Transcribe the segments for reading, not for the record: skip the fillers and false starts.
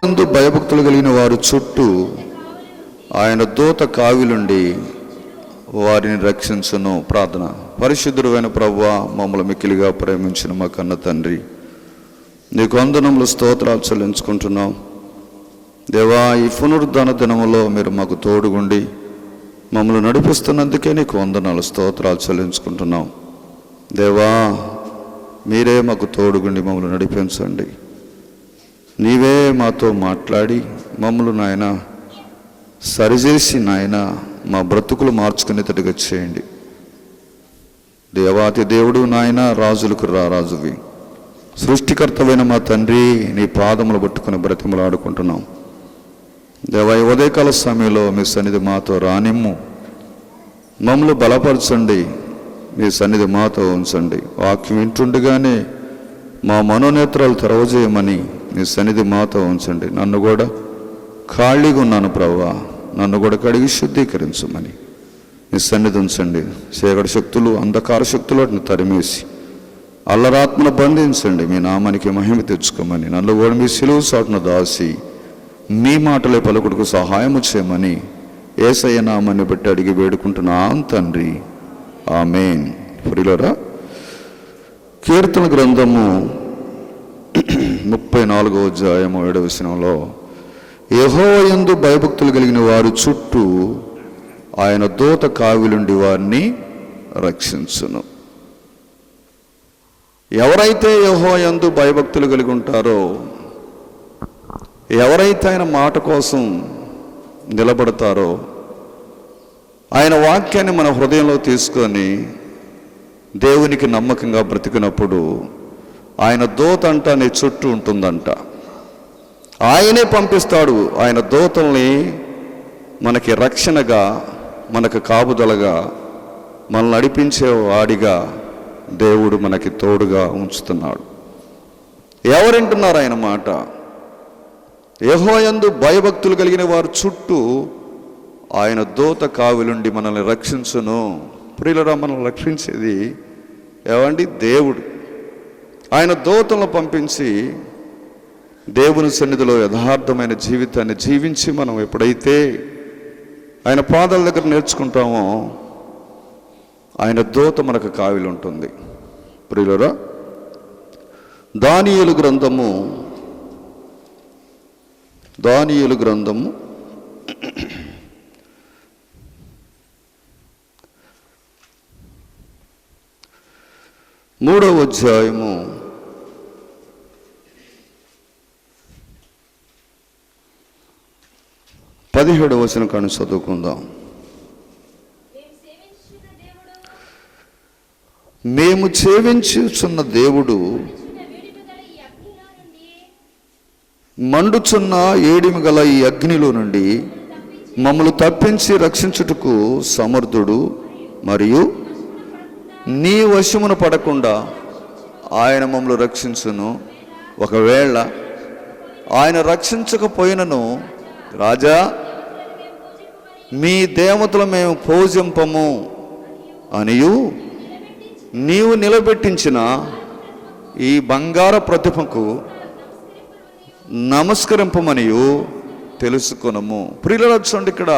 యందు భయభక్తులు కలిగిన వారు చుట్టూ ఆయన దూత కావిలుండి వారిని రక్షించును. ప్రార్థన. పరిశుద్ధుడైన ప్రభువా, మమ్మల్ని మిక్కిలిగా ప్రేమించిన మా కన్న తండ్రి, నీకు వందనములు స్తోత్రాలు చెల్లించుకుంటున్నాం. దేవా, ఈ పునరుద్ధాన దినములో మీరు మాకు తోడుగుండి మమ్మల్ని నడిపిస్తున్నందుకే నీకు వందనాలు స్తోత్రాలు చెల్లించుకుంటున్నాం. దేవా, మీరే మాకు తోడుగుండి మమ్మల్ని నడిపించండి. నీవే మాతో మాట్లాడి మమ్మల్ని నాయన సరిచేసి నాయన మా బ్రతుకులు మార్చుకునేటట్టుగా చేయండి. దేవాతి దేవుడు నాయన, రాజులకు రాజువి, సృష్టికర్తవైన మా తండ్రి, నీ పాదములు పట్టుకుని బ్రతిమలాడుకుంటున్నాం. దేవా, ఈ ఉదయకాల సమయంలో మీ సన్నిధి మాతో రానిమ్ము, మమ్మల్ని బలపరచండి, మీ సన్నిధి మాతో ఉంచండి. వాక్యం వింటుండగానే మా మనోనేత్రాలు తెరవజేయమని మీ సన్నిధి మాతో ఉంచండి. నన్ను కూడా ఖాళీగా ఉన్నాను ప్రభువా, నన్ను కూడా కడిగి శుద్ధీకరించమని మీ సన్నిధి ఉంచండి. చీకటి శక్తులు, అంధకార శక్తులు వాటిని తరిమేసి అల్లరాత్మను బంధించండి. మీ నామానికి మహిమ తెచ్చుకోమని నన్ను కూడా మీ సిలువ సాటును దాసి మీ మాటలే పలుకుడుకు సహాయము చేయమని యేసయ్య నామాన్ని బట్టి అడిగి వేడుకుంటున్నాం తండ్రి, ఆమేన్. ప్రియులారా, కీర్తన గ్రంథము 34వ అధ్యాయము 7వ వచనంలో, యెహోవా యందు భయభక్తులు కలిగిన వారు చుట్టూ ఆయన దూత కావిలుండి వారిని రక్షించును. ఎవరైతే యెహోవా యందు భయభక్తులు కలిగి ఉంటారో, ఎవరైతే ఆయన మాట కోసం నిలబడతారో, ఆయన వాక్యాన్ని మన హృదయంలో తీసుకొని దేవునికి నమ్మకంగా బ్రతికినప్పుడు ఆయన దూత అంట నీ చుట్టూ ఉంటుందంట. ఆయనే పంపిస్తాడు ఆయన దూతల్ని మనకి రక్షణగా, మనకు కాపుదలగా, మనల్ని నడిపించే వాడిగా దేవుడు మనకి తోడుగా ఉంచుతున్నాడు. ఎవరింటున్నారు ఆయన మాట? యెహోవా యందు భయభక్తులు కలిగిన వారు చుట్టూ ఆయన దూత కావిలుండి మనల్ని రక్షించును. ప్రియులరా, మనల్ని రక్షించేది ఏవండి? దేవుడు. ఆయన దూతలను పంపించి దేవుని సన్నిధిలో యథార్థమైన జీవితాన్ని జీవించి మనం ఎప్పుడైతే ఆయన పాదాల దగ్గర నేర్చుకుంటామో ఆయన దూత మనకు కావిలు ఉంటుంది. ప్రియులరా, దానియేలు గ్రంథము 3వ అధ్యాయము 17వ వచనం కాని చదువుకుందాం. మేము సేవించుచున్న దేవుడు మండుచున్న ఏడిమి గల ఈ అగ్నిలో నుండి మమ్మల్ని తప్పించి రక్షించుటకు సమర్థుడు, మరియు నీ వశమున పడకుండా ఆయన మమ్మల్ని రక్షించును. ఒకవేళ ఆయన రక్షించకపోయినను, రాజా, మీ దేవతలు మేము పూజింపము అనియు నీవు నిలబెట్టించిన ఈ బంగార ప్రతిమకు నమస్కరింపమనియు తెలుసుకొనము. ప్రియులారా, చూడండి, ఇక్కడ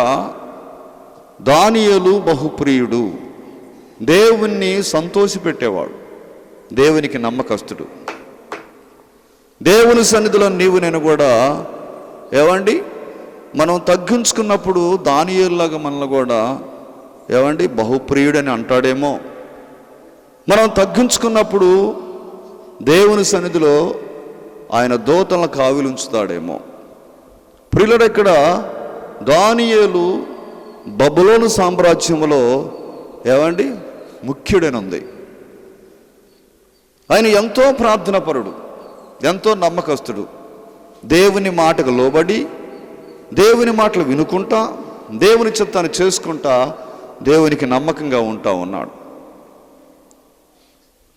దానియేలు బహుప్రియుడు, దేవుణ్ణి సంతోషపెట్టేవాడు, దేవునికి నమ్మకస్తుడు. దేవుని సన్నిధిలో నీవు నేను కూడా ఏవండి మనం తగ్గించుకున్నప్పుడు దానియేలులాగా మనల్ని కూడా ఏవండి బహుప్రియుడని అంటాడేమో. మనం తగ్గించుకున్నప్పుడు దేవుని సన్నిధిలో ఆయన దూతలను కావిలుంచుతాడేమో. ప్రియులారా, ఇక్కడ దానియేలు బబులోను సామ్రాజ్యంలో ఏవండి ముఖ్యుడైనంది. ఆయన ఎంతో ప్రార్థనాపరుడు, ఎంతో నమ్మకస్తుడు, దేవుని మాటకు లోబడి దేవుని మాటలు వినుకుంటా దేవుని చిత్తాన్ని చేసుకుంటా దేవునికి నమ్మకంగా ఉంటా ఉన్నాడు.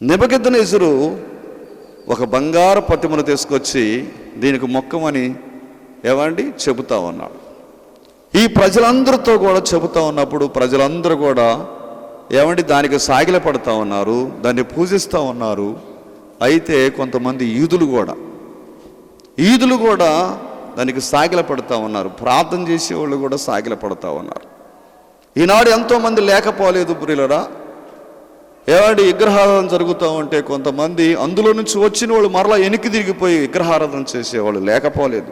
నెబుకద్నెజరు ఒక బంగారు ప్రతిమను తీసుకొచ్చి దీనికి మొక్కమని ఏవండి చెబుతా ఉన్నాడు. ఈ ప్రజలందరితో కూడా చెబుతా ఉన్నప్పుడు ప్రజలందరూ కూడా ఏమండి దానికి సాగిల పడుతూ ఉన్నారు, దాన్ని పూజిస్తూ ఉన్నారు. అయితే కొంతమంది ఈదులు కూడా దానికి సాగిల పడుతూ ఉన్నారు. ప్రార్థన చేసేవాళ్ళు కూడా సాగిల పడుతూ ఉన్నారు. ఈనాడు ఎంతోమంది లేకపోలేదు ప్రియులరా. ఏమంటే విగ్రహారాధన జరుగుతూ ఉంటే కొంతమంది అందులో నుంచి వచ్చిన వాళ్ళు మరలా వెనక్కి తిరిగిపోయి విగ్రహారాధన చేసేవాళ్ళు లేకపోలేదు.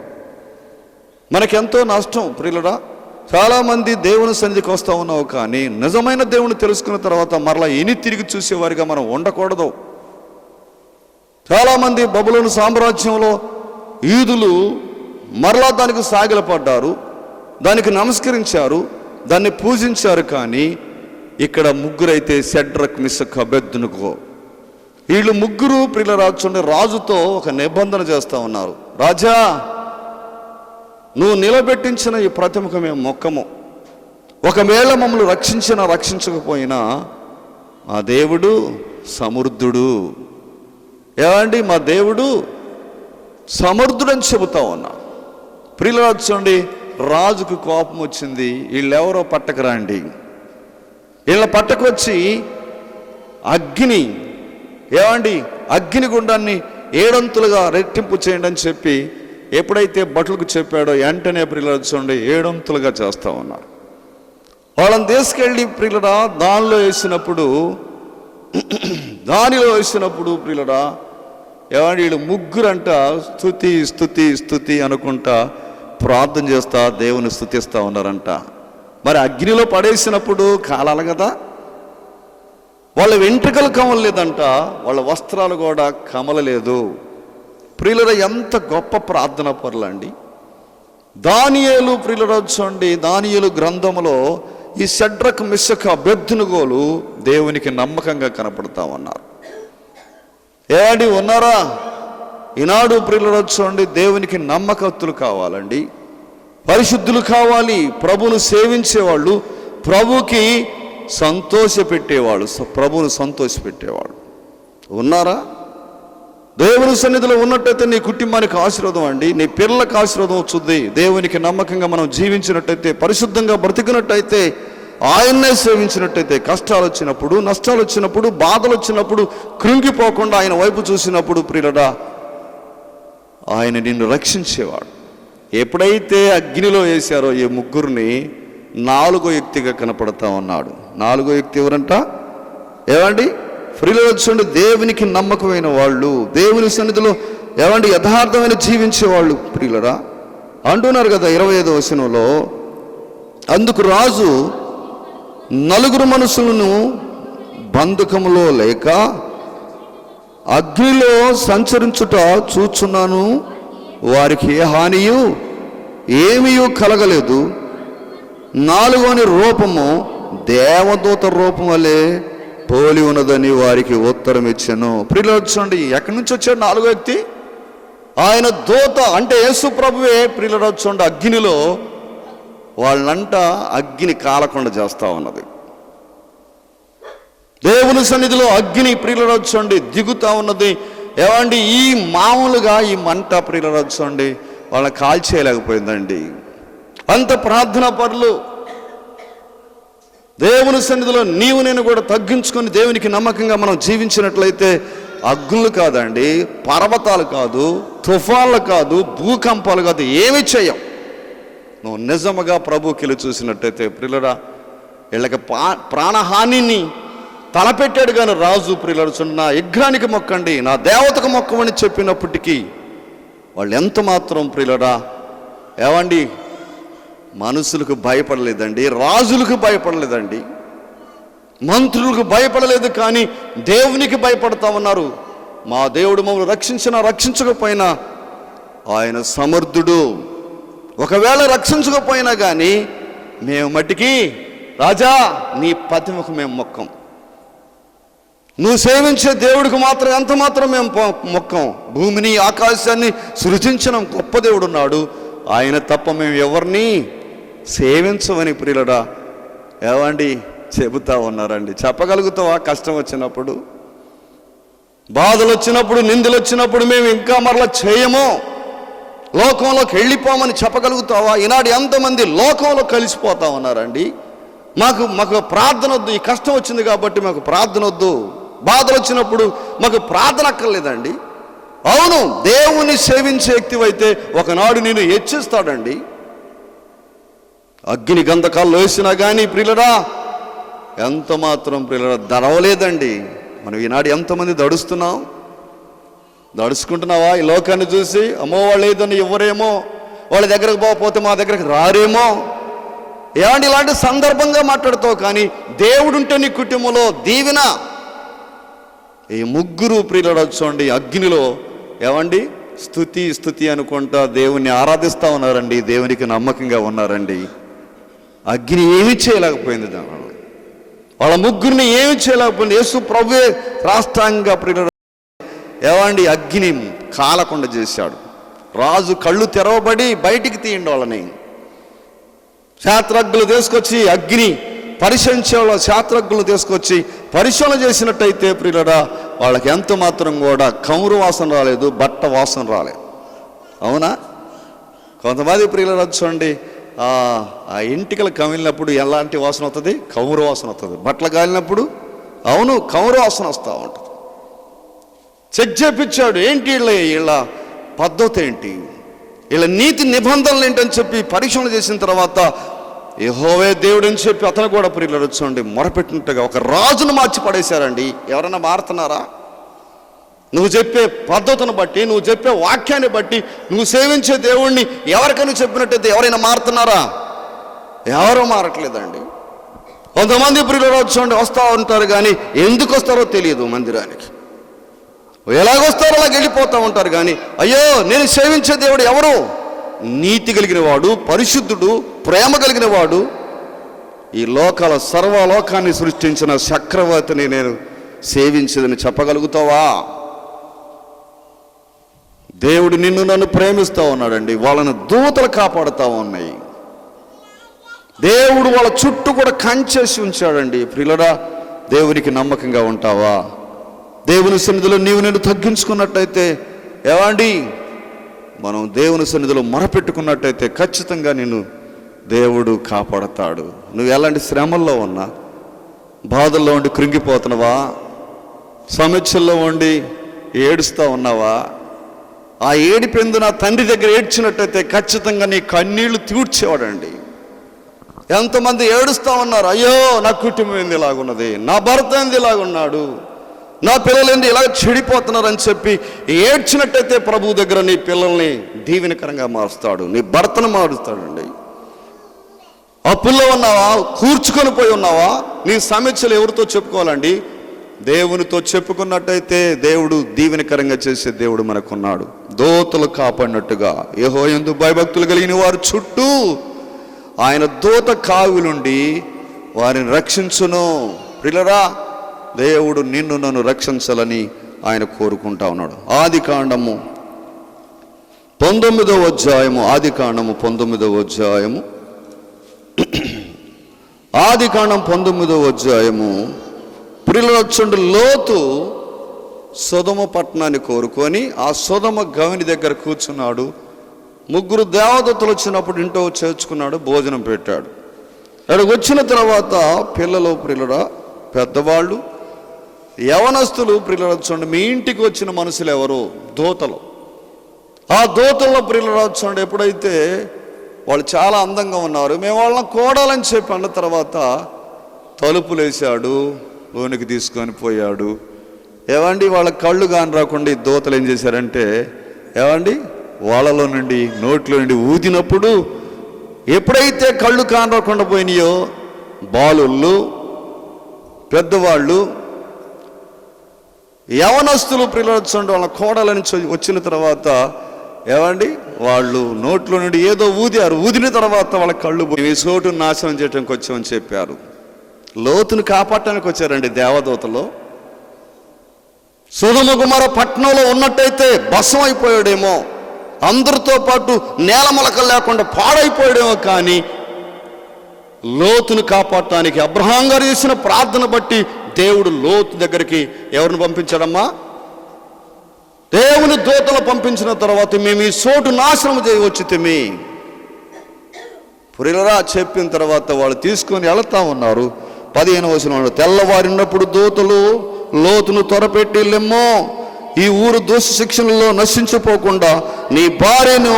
మనకెంతో నష్టం ప్రియులరా. చాలామంది దేవుని సన్నిధికి వస్తూ ఉన్నావు, కానీ నిజమైన దేవుని తెలుసుకున్న తర్వాత మరలా తిరిగి చూసేవారిగా మనం ఉండకూడదు. చాలామంది బబులోను సామ్రాజ్యంలో యూదులు మరలా దానికి సాగిలపడ్డారు, దానికి నమస్కరించారు, దాన్ని పూజించారు. కానీ ఇక్కడ ముగ్గురైతే షడ్రక్, మిషక్, అబేద్నెగో, వీళ్ళు ముగ్గురు ప్రియులరా చూడండి రాజుతో ఒక నిబంధన చేస్తూ ఉన్నారు. రాజా, నువ్వు నిలబెట్టించిన ఈ ప్రతిమకు మేము మొక్కము. ఒకవేళ మమ్మల్ని రక్షించినా రక్షించకపోయినా మా దేవుడు సమర్థుడు. ఏమండి, మా దేవుడు సమర్థుడని చెబుతా ఉన్నా. ప్రియులరా చూడండి, రాజుకు కోపం వచ్చింది. వీళ్ళెవరో పట్టకరాండి, వీళ్ళ పట్టకొచ్చి అగ్ని, ఏమండి అగ్ని గుండాన్ని 7 అంతులుగా రెట్టింపు చేయండి అని చెప్పి ఎప్పుడైతే భటులకు చెప్పాడో వెంటనే ప్రియులరా చూడండి 7 అంతులుగా చేస్తూ ఉన్నారు. వాళ్ళని తీసుకెళ్ళి ప్రియులరా దానిలో వేసినప్పుడు ప్రియులరా ఏమండి వీళ్ళు ముగ్గురంట స్తుతి స్తుతి స్తుతి అనుకుంటా ప్రార్థన చేస్తా దేవుని స్తుతిస్తూ ఉన్నారంట. మరి అగ్నిలో పడేసినప్పుడు కాలాలి కదా, వాళ్ళ వెంట్రుకలు కమలలేదంట, వాళ్ళ వస్త్రాలు కూడా కమలలేదు. ప్రియులరా ఎంత గొప్ప ప్రార్థన పరులండి. దానియేలు ప్రియులరా చూడండి, దానియేలు గ్రంథములో ఈ షడ్రక్, మిషక్, అబేద్నెగోలు దేవునికి నమ్మకంగా కనపడతా ఉన్నారు. ఏమండి ఉన్నారా? ఈనాడు ప్రియులరా చూడండి దేవునికి నమ్మకస్తులు కావాలండి, పరిశుద్ధులు కావాలి, ప్రభువును సేవించేవాళ్ళు, ప్రభుకి సంతోషపెట్టేవాళ్ళు, ప్రభువును సంతోషపెట్టేవాళ్ళు ఉన్నారా? దేవుని సన్నిధిలో ఉన్నట్టయితే నీ కుటుంబానికి ఆశీర్వాదం అండి, నీ పిల్లలకు ఆశీర్వాదం వచ్చుద్ది. దేవునికి నమ్మకంగా మనం జీవించినట్టయితే, పరిశుద్ధంగా బ్రతికినట్టయితే, ఆయన్నే సేవించినట్టయితే, కష్టాలు వచ్చినప్పుడు, నష్టాలు వచ్చినప్పుడు, బాధలు వచ్చినప్పుడు కృంగిపోకుండా ఆయన వైపు చూసినప్పుడు ప్రియులరా ఆయన నిన్ను రక్షించేవాడు. ఎప్పుడైతే అగ్నిలో వేశారో ఈ ముగ్గురిని 4వ వ్యక్తిగా కనపడతా ఉన్నాడు. 4వ వ్యక్తి ఎవరంట? ఏమండి ప్రియులరా చూడండి, దేవునికి నమ్మకమైన వాళ్ళు, దేవుని సన్నిధిలో ఏమండి యథార్థమైన జీవించేవాళ్ళు ప్రియులరా అంటున్నారు కదా 25వ వచనంలో. అందుకు రాజు 4 మనుషులను బంధకములో లేక అగ్నిలో సంచరించుట చూచున్నాను, వారికి ఏ హానియు ఏమీ కలగలేదు. 4వ రూపము దేవదూత రూపం వలె పోలి ఉన్నదని వారికి ఉత్తరం ఇచ్చాను. ప్రియులారా చూడండి, ఎక్కడి నుంచి వచ్చాడు 4వ వ్యక్తి? ఆయన దూత అంటే యేసు ప్రభువే. ప్రియులారా చూడండి, అగ్నిలో వాళ్ళంట అగ్ని కాలకుండా చేస్తూ ఉన్నది. దేవుని సన్నిధిలో అగ్ని ప్రియులరా చూడండి దిగుతూ ఉన్నది. ఏమండి ఈ మామూలుగా ఈ మంట ప్రియులరా చూడండి వాళ్ళని కాల్చేయలేకపోయిందండి. అంత ప్రార్థనా పరులు. దేవుని సన్నిధిలో నీవు నేను కూడా తగ్గించుకొని దేవునికి నమ్మకంగా మనం జీవించినట్లయితే అగ్నులు కాదండి, పర్వతాలు కాదు, తుఫాన్లు కాదు, భూకంపాలు కాదు, ఏమి చేయం. నువ్వు నిజముగా ప్రభువుకి చూసినట్టయితే ప్రియులరా వీళ్ళకి ప్రాణహానిని తలపెట్టాడు. కానీ రాజు ప్రియులరా చూడండి, నా విగ్రహానికి మొక్కండి, నా దేవతకు మొక్కమని చెప్పినప్పటికీ వాళ్ళు ఎంత మాత్రం ప్రియులరా ఏమండి మనుషులకు భయపడలేదండి, రాజులకు భయపడలేదండి, మంత్రులకు భయపడలేదు, కానీ దేవునికి భయపడతా ఉన్నారు. మా దేవుడు మమ్మల్ని రక్షించినా రక్షించకపోయినా ఆయన సమర్థుడు. ఒకవేళ రక్షించకపోయినా కానీ మేము మట్టికి రాజా నీ ప్రతిమకు మేము మొక్కం, నువ్వు సేవించే దేవుడికి మాత్రం ఎంత మాత్రం మేము మొక్కం. భూమిని ఆకాశాన్ని సృజించిన గొప్ప దేవుడు ఉన్నాడు, ఆయన తప్ప మేము ఎవరిని సేవించమని ప్రియులరా ఏమండి చెబుతా ఉన్నారండి. చెప్పగలుగుతావా? కష్టం వచ్చినప్పుడు, బాధలు వచ్చినప్పుడు, నిందలు వచ్చినప్పుడు మేము ఇంకా మరలా చేయము, లోకంలోకి వెళ్ళిపోమని చెప్పగలుగుతావా? ఈనాడు ఎంతమంది లోకంలో కలిసిపోతా ఉన్నారండి. మాకు ప్రార్థన వద్దు, ఈ కష్టం వచ్చింది కాబట్టి మాకు ప్రార్థన వద్దు, బాధలు వచ్చినప్పుడు మాకు ప్రార్థన అక్కర్లేదండి. అవును, దేవుని సేవించే వ్యక్తివైతే ఒకనాడు నేను హెచ్చిస్తాడండి. అగ్ని గంధకాల్లో వేసినా కానీ ప్రియులరా ఎంత మాత్రం ప్రియులరా దడవలేదండి. మనం ఈనాడు ఎంతమంది దడుచుకుంటున్నావా ఈ లోకాన్ని చూసి? అమ్మో వాళ్ళు ఏదని ఇవ్వరేమో, వాళ్ళ దగ్గరకు పోకపోతే మా దగ్గరకు రారేమో, ఏమండి ఇలాంటి సందర్భంగా మాట్లాడుతావు. కానీ దేవుడుంటే నీ కుటుంబంలో దీవెన. ఈ ముగ్గురు ప్రియులు చూడండి అగ్నిలో ఏమండి స్తుతి అనుకుంటా దేవుణ్ణి ఆరాధిస్తూ ఉన్నారండి, దేవునికి నమ్మకంగా ఉన్నారండి. అగ్ని ఏమి చేయలేకపోయింది, వాళ్ళ ముగ్గురిని ఏమి చేయలేకపోయింది. యేసు ప్రభువే రాష్ట్రంగా ప్రియులు ఏమండి అగ్ని కాలకుండా చేశాడు. రాజు కళ్ళు తెరవబడి బయటికి తీయండి వాళ్ళని. శాస్త్రజ్ఞులు తీసుకొచ్చి అగ్ని పరిశీలించే వాళ్ళ శాస్త్రజ్ఞులు తీసుకొచ్చి పరిశీలన చేసినట్టయితే ప్రియులరా వాళ్ళకి ఎంత మాత్రం కూడా కౌరు వాసన రాలేదు, బట్ట వాసన రాలేదు. అవునా? కొంతమంది ప్రియులరా చూడండి ఆ ఇంటికలు కమిలినప్పుడు ఎలాంటి వాసన వస్తుంది? కౌరు వాసన వస్తుంది. బట్టలు కాలినప్పుడు అవును కౌరు వాసన వస్తూ ఉంటుంది. చెక్ చేపించాడు, ఏంటి వీళ్ళ పద్ధతి ఏంటి, వీళ్ళ నీతి నిబంధనలు ఏంటని చెప్పి పరీక్షలు చేసిన తర్వాత యెహోవా దేవుడు అని చెప్పి అతను కూడా ప్రియులు చూడండి మొరపెట్టినట్టుగా ఒక రాజును మార్చి పడేశారండి. ఎవరైనా మారుతున్నారా? నువ్వు చెప్పే పద్ధతిని బట్టి, నువ్వు చెప్పే వాక్యాన్ని బట్టి, నువ్వు సేవించే దేవుణ్ణి ఎవరికైనా చెప్పినట్టయితే ఎవరైనా మారుతున్నారా? ఎవరూ మారట్లేదండి. కొంతమంది ప్రియులు చూడండి వస్తూ ఉంటారు, కానీ ఎందుకు వస్తారో తెలియదు మందిరానికి. ఎలాగొస్తారో అలాగ వెళ్ళిపోతూ ఉంటారు. కానీ అయ్యో నేను సేవించే దేవుడు ఎవరు? నీతి కలిగిన వాడు, పరిశుద్ధుడు, ప్రేమ కలిగిన వాడు, ఈ లోకాల సర్వలోకాన్ని సృష్టించిన చక్రవర్తిని నేను సేవించదని చెప్పగలుగుతావా? దేవుడు నిన్ను నన్ను ప్రేమిస్తూ ఉన్నాడండి. వాళ్ళని దూతలు కాపాడుతూ ఉన్నాయి. దేవుడు వాళ్ళ చుట్టూ కూడా కంచేసి ఉంచాడండి. ప్రియులరా దేవునికి నమ్మకంగా ఉంటావా? దేవుని సన్నిధిలో నీవు నేను తగ్గించుకున్నట్టయితే ఏమండి మనం దేవుని సన్నిధిలో మొరపెట్టుకున్నట్టయితే ఖచ్చితంగా నిన్ను దేవుడు కాపాడతాడు. నువ్వు ఎలాంటి శ్రమల్లో ఉన్నా, బాధల్లో ఉండి కృంగిపోతున్నావా, సమస్యల్లో ఉండి ఏడుస్తూ ఉన్నావా, ఆ ఏడిపెందు నా తండ్రి దగ్గర ఏడ్చినట్టయితే ఖచ్చితంగా నీ కన్నీళ్లు తీర్చేవాడండి. ఎంతమంది ఏడుస్తూ ఉన్నారు, అయ్యో నా కుటుంబం ఏంది ఇలాగున్నది, నా భర్త ఏంది ఇలాగున్నాడు, నా పిల్లలు ఏంది ఇలా చెడిపోతున్నారని చెప్పి ఏడ్చినట్టయితే ప్రభు దగ్గర నీ పిల్లల్ని దీవెనకరంగా మారుస్తాడు, నీ భర్తను మారుస్తాడండి. అప్పుల్లో ఉన్నావా, కూర్చుకొని పోయి ఉన్నావా, నీ సమస్యలు ఎవరితో చెప్పుకోవాలండి? దేవునితో చెప్పుకున్నట్టయితే దేవుడు దీవెనకరంగా చేసే దేవుడు మనకున్నాడు. దూతలు కాపాడినట్టుగా యెహోవాయందు భయభక్తులు కలిగిన వారు చుట్టూ ఆయన దూత కావులుండి వారిని రక్షించును. ప్రియులరా దేవుడు నిన్ను నన్ను రక్షించాలని ఆయన కోరుకుంటా ఉన్నాడు. ఆదికాండము 19వ అధ్యాయము, ఆదికాండము 19వ అధ్యాయము, ఆదికాండం 19వ అధ్యాయము. ప్రియులొచ్చుండు లోతు సొదొమ పట్టణాన్ని కోరుకొని ఆ సొదొమ గవిని దగ్గర కూర్చున్నాడు. ముగ్గురు దేవదూతలు వచ్చినప్పుడు ఇంట్లో చేర్చుకున్నాడు, భోజనం పెట్టాడు. అక్కడికి వచ్చిన తర్వాత పిల్లలు ప్రియులరా పెద్దవాళ్ళు యవనస్తులు ప్రియులరా చూడండి మీ ఇంటికి వచ్చిన మనుషులు ఎవరు? దూతలు. ఆ దూతల్లో ప్రియులరా చూడండి ఎప్పుడైతే వాళ్ళు చాలా అందంగా ఉన్నారు, మేము వాళ్ళని కోడాలని చెప్పి అన్న తర్వాత తలుపులు వేసాడు, లోనికి తీసుకొని పోయాడు. ఏమండి వాళ్ళ కళ్ళు కాని రాకుండా ఈ దూతలు ఏం చేశారంటే ఏమండి వాళ్ళలో నుండి నోట్లో నుండి ఊదినప్పుడు ఎప్పుడైతే కళ్ళు కాని రాకుండా పోయినాయో బాలుళ్ళు, పెద్దవాళ్ళు, యవనస్తులు ప్రియులొచ్చుండి వాళ్ళ కోడలని వచ్చిన తర్వాత ఏమండి వాళ్ళు నోట్లో నుండి ఏదో ఊదారు. ఊదిన తర్వాత వాళ్ళ కళ్ళు పోయి చోటును నాశనం చేయడానికి వచ్చామని చెప్పారు. లోతును కాపాడటానికి వచ్చారండి దేవదూతలు. సొదొమ గుమొర్రా పట్టణంలో ఉన్నట్టయితే భస్మం అయిపోయాడేమో, అందరితో పాటు నేలమలకలు లేకుండా పాడైపోయాడేమో. కానీ లోతును కాపాడటానికి అబ్రహాం గారు చేసిన ప్రార్థన బట్టి దేవుడు లోతు దగ్గరికి ఎవరిని పంపించాడమ్మా? దేవుని దూతలు పంపించిన తర్వాత మేము ఈ చోటు నాశనం చేయవచ్చుతమే. పురిలరా చెప్పిన తర్వాత వాళ్ళు తీసుకొని వెళతా ఉన్నారు. 15వ వచనంలో తెల్లవారినప్పుడు దూతలు లోతును త్వరపెట్టి లెమ్మో ఈ ఊరు దోష శిక్షణలో నశించిపోకుండా నీ భార్యను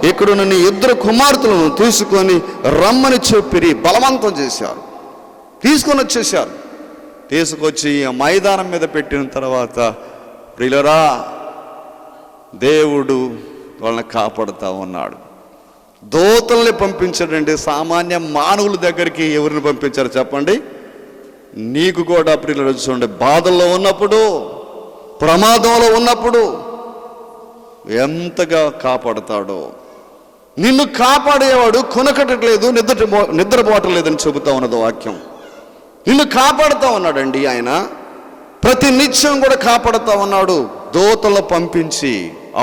ఇక్కడున్న నీ ఇద్దరు కుమార్తెలను తీసుకొని రమ్మని చెప్పి బలవంతం చేశారు. తీసుకొని వచ్చేసారు. తీసుకొచ్చి ఆ మైదానం మీద పెట్టిన తర్వాత ప్రియులరా, దేవుడు వాళ్ళని కాపాడుతూ ఉన్నాడు. దూతల్ని పంపించాడండి. సామాన్య మానవుల దగ్గరికి ఎవరిని పంపించారు చెప్పండి? నీకు కూడా ప్రియులు చూడండి, బాధల్లో ఉన్నప్పుడు, ప్రమాదంలో ఉన్నప్పుడు ఎంతగా కాపాడుతాడో. నిన్ను కాపాడేవాడు కొనకటట్లేదు, నిద్రపోవట్లేదని చెబుతా ఉన్నది వాక్యం. నిన్ను కాపాడుతూ ఉన్నాడండి ఆయన. ప్రతి నిత్యం కూడా కాపాడుతూ ఉన్నాడు. దూతలు పంపించి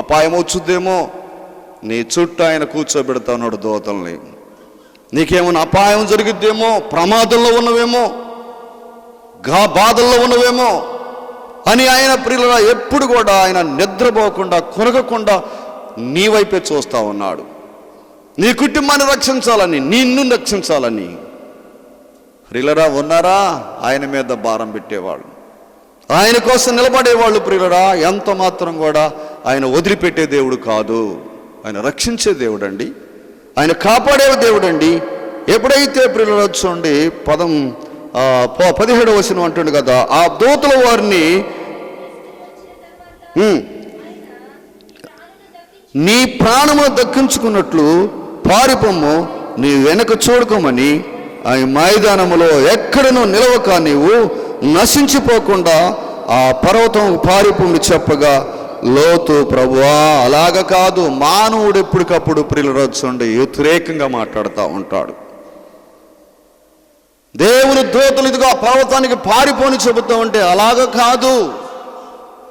అపాయం వచ్చుద్దేమో నీ చుట్టూ ఆయన కూర్చోబెడతా ఉన్నాడు దూతల్ని. నీకేమైనా అపాయం జరిగిద్దేమో, ప్రమాదంలో ఉన్నవేమో, బాధల్లో ఉన్నవేమో అని ఆయన ప్రియుల ఎప్పుడు కూడా ఆయన నిద్రపోకుండా కొనగకుండా నీ వైపే చూస్తూ ఉన్నాడు. నీ కుటుంబాన్ని రక్షించాలని, నిన్ను రక్షించాలని. ప్రియులరా ఉన్నారా? ఆయన మీద భారం పెట్టేవాళ్ళు, ఆయన కోసం నిలబడేవాళ్ళు. ప్రియులరా, ఎంత మాత్రం కూడా ఆయన వదిలిపెట్టే దేవుడు కాదు. ఆయన రక్షించే దేవుడు అండి, ఆయన కాపాడే దేవుడు అండి. ఎప్పుడైతే ప్రియులరా చూడండి 17వ వచనం అంటుండు కదా, ఆ దూతల వారిని నీ ప్రాణము దక్కించుకున్నట్లు పారిపోము, నీ వెనక చూడుకోమని ఆ మైదానములో ఎక్కడనూ నిలవక నీవు నశించిపోకుండా ఆ పర్వతం పారిపోని చెప్పగా, లోతు ప్రభువా అలాగ కాదు. మానవుడు ఎప్పటికప్పుడు ప్రియులు చూడండి వ్యతిరేకంగా మాట్లాడుతూ ఉంటాడు. దేవుని దూతలు ఇదిగో పర్వతానికి పారిపోని చెబుతూ ఉంటే అలాగ కాదు.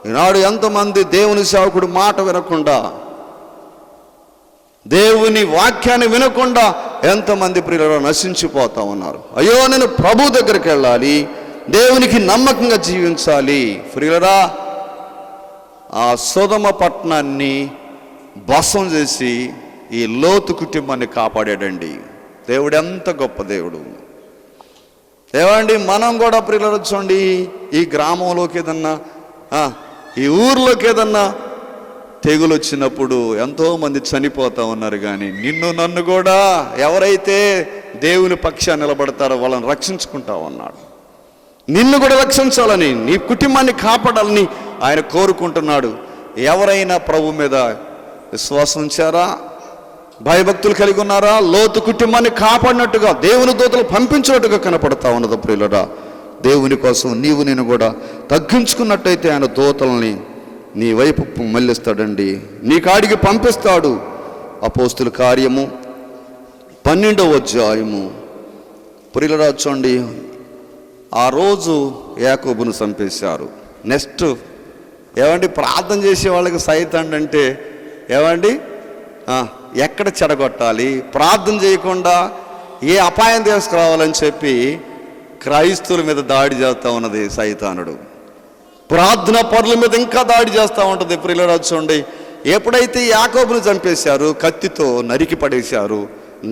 ఈనాడు ఎంతమంది దేవుని సేవకుడు మాట వినకుండా, దేవుని వాక్యాన్ని వినకుండా ఎంతమంది ప్రియులు నశించిపోతా ఉన్నారు. అయ్యో నేను ప్రభు దగ్గరికి వెళ్ళాలి, దేవునికి నమ్మకంగా జీవించాలి. ప్రియులరా, ఆ సొదొమ పట్టణాన్ని భస్మం చేసి ఈ లోతు కుటుంబాన్ని కాపాడాడండి. దేవుడు ఎంత గొప్ప దేవుడు. ఏమండి, మనం కూడా ప్రియులు చూడండి, ఈ గ్రామంలోకి ఏదన్నా, ఈ ఊర్లోకి ఏదన్నా తెగులు వచ్చినప్పుడు ఎంతోమంది చనిపోతా ఉన్నారు. కానీ నిన్ను నన్ను కూడా ఎవరైతే దేవుని పక్షాన్ని నిలబడతారో వాళ్ళని రక్షించుకుంటా ఉన్నాడు. నిన్ను కూడా రక్షించాలని, నీ కుటుంబాన్ని కాపాడాలని ఆయన కోరుకుంటున్నాడు. ఎవరైనా ప్రభు మీద విశ్వాసం ఉంచారా? భయభక్తులు కలిగి ఉన్నారా? లోతు కుటుంబాన్ని కాపాడినట్టుగా దేవుని దూతలు పంపించినట్టుగా కనపడతా ఉన్నది. ప్రియులరా, దేవుని కోసం నీవు నేను కూడా తగ్గించుకున్నట్టయితే ఆయన దూతల్ని నీ వైపు మళ్ళిస్తాడండి, నీ కాడికి పంపిస్తాడు. అపోస్తుల కార్యము 12వ అధ్యాయము. ప్రియులరా చూడండి, ఆ రోజు యాకోబును చంపేశారు. నెక్స్ట్ ఏమండి, ప్రార్థన చేసే వాళ్ళకి సైతాన్ అంటే ఏమండి ఎక్కడ చెడగొట్టాలి, ప్రార్థన చేయకుండా ఏ అపాయం తీసుకురావాలని చెప్పి క్రైస్తవుల మీద దాడి చేస్తూ ఉన్నది సైతానుడు. ప్రార్థన పరుల మీద ఇంకా దాడి చేస్తూ ఉంటుంది. ప్రియులరా చూడండి, ఎప్పుడైతే యాకోబును చంపేశారు, కత్తితో నరికి పడేశారు,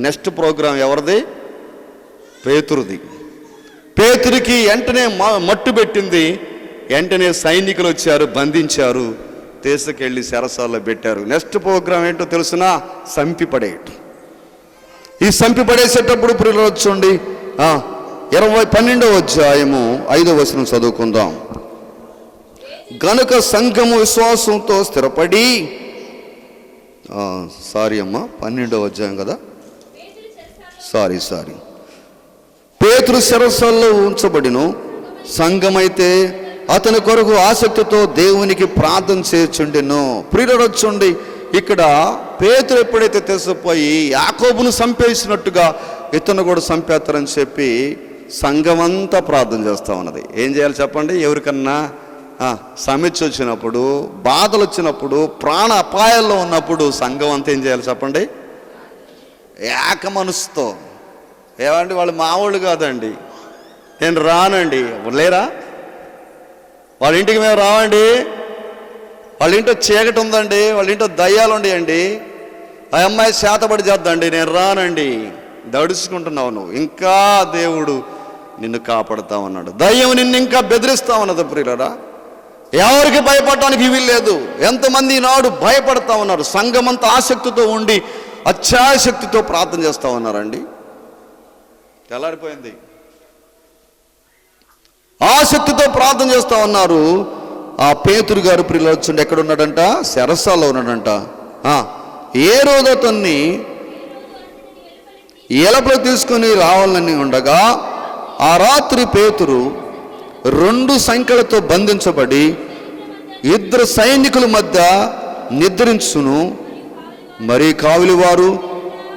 నెక్స్ట్ ప్రోగ్రాం ఎవరిది? పేతురుది. పేతురికి వెంటనే మట్టు పెట్టింది. వెంటనే సైనికులు వచ్చారు, బంధించారు, తీసుకెళ్ళి చెరసాల్లో పెట్టారు. నెక్స్ట్ ప్రోగ్రాం ఏంటో తెలుసునా? సంపిపడేయటం. ఈ సంపిపడేసేటప్పుడు ప్రియులరా చూడండి 12వ అధ్యాయము 5వ వచనం చదువుకుందాం. గనుక సంఘము విశ్వాసంతో స్థిరపడి, సారీ అమ్మా 12వ అధ్యాయం కదా, సారీ పేతురు చెరసాల్లో ఉంచబడిను. సంఘమైతే అతని కొరకు ఆసక్తితో దేవునికి ప్రార్థన చేయుచుండెను. ప్రియులరా చూడండి, ఇక్కడ పేతురు ఎప్పుడైతే తీసుకుపోయి యాకోబును చంపేసినట్టుగా ఇతను కూడా చంపేస్తారని చెప్పి సంఘమంతా ప్రార్థన చేస్తూ ఉన్నది. ఏం చేయాలి చెప్పండి? ఎవరికన్నా సమస్య వచ్చినప్పుడు, బాధలు వచ్చినప్పుడు, ప్రాణ అపాయాల్లో ఉన్నప్పుడు సంఘం అంతా ఏం చేయాలి చెప్పండి? ఏక మనసుతో. ఏమండి, వాళ్ళు మామూలు కాదండి. నేను రానండి, లేరా? వాళ్ళ ఇంటికి మేము రావండి, వాళ్ళ ఇంట్లో చీకటి ఉందండి, వాళ్ళ ఇంట్లో దయ్యాలు ఉండేయండి, ఆ అమ్మాయి శాతపడి చేద్దండి, నేను రానండి. దడుచుకుంటున్నావు నువ్వు. ఇంకా దేవుడు నిన్ను కాపాడుతా ఉన్నాడు. దయ్యం నిన్ను ఇంకా బెదిరిస్తా ఉన్నది. ప్రియులరా, ఎవరికి భయపడటానికి వీల్లేదు. ఎంతమంది ఈనాడు భయపడతా ఉన్నారు. సంఘమంతా ఆసక్తితో ఉండి అత్యాశక్తితో ప్రార్థన చేస్తూ ఉన్నారండి. తెల్లారిపోయింది. ఆసక్తితో ప్రార్థన చేస్తూ ఉన్నారు. ఆ పేతురు గారు ప్రియులు ఎక్కడున్నాడంట? చెరసాల్లో ఉన్నాడంట. ఏ రోజు అతన్ని ఎలపలో తీసుకుని రావాలని ఉండగా ఆ రాత్రి పేతురు 2 సంకెళ్లతో బంధించబడి 2 సైనికుల మధ్య నిద్రించును. మరి కావలి వారు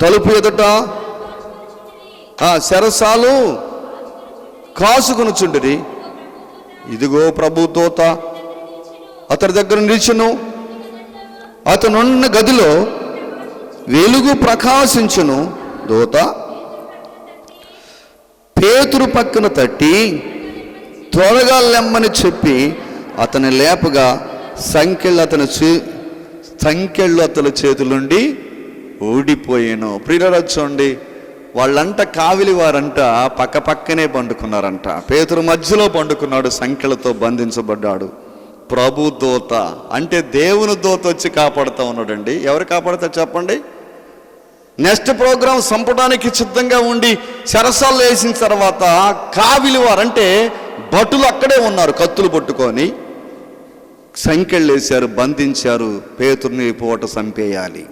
తలుపు ఎదుట చెరసాలు కాసుకొనుచుండిరి. ఇదిగో ప్రభు దూత అతడి దగ్గర నిలిచెను. అతనున్న గదిలో వెలుగు ప్రకాశించును. దూత పేతురు పక్కన తట్టి త్వరగా లెమ్మని చెప్పి అతని లేపగా సంకెళ్ళు అతని చేతుల నుండి ఊడిపోయాను. ప్రియులారా చూడండి, వాళ్ళంట కావిలి వారంట పక్క పక్కనే పండుకున్నారంట. పేతురు మధ్యలో పండుకున్నాడు, సంకెళ్ళతో బంధించబడ్డాడు. ప్రభు దూత అంటే దేవుని దూత వచ్చి కాపాడుతూ ఉన్నాడండి. ఎవరు కాపాడుతారు చెప్పండి? నెక్స్ట్ ప్రోగ్రాం చంపడానికి సిద్ధంగా ఉండి చెరసాల్లో వేసిన తర్వాత కావిలి వారంటే భటులు అక్కడే ఉన్నారు, కత్తులు పట్టుకొని సంకెళ్ళు వేశారు, బంధించారు. పేతుర్ని పూట చంపేయాలి,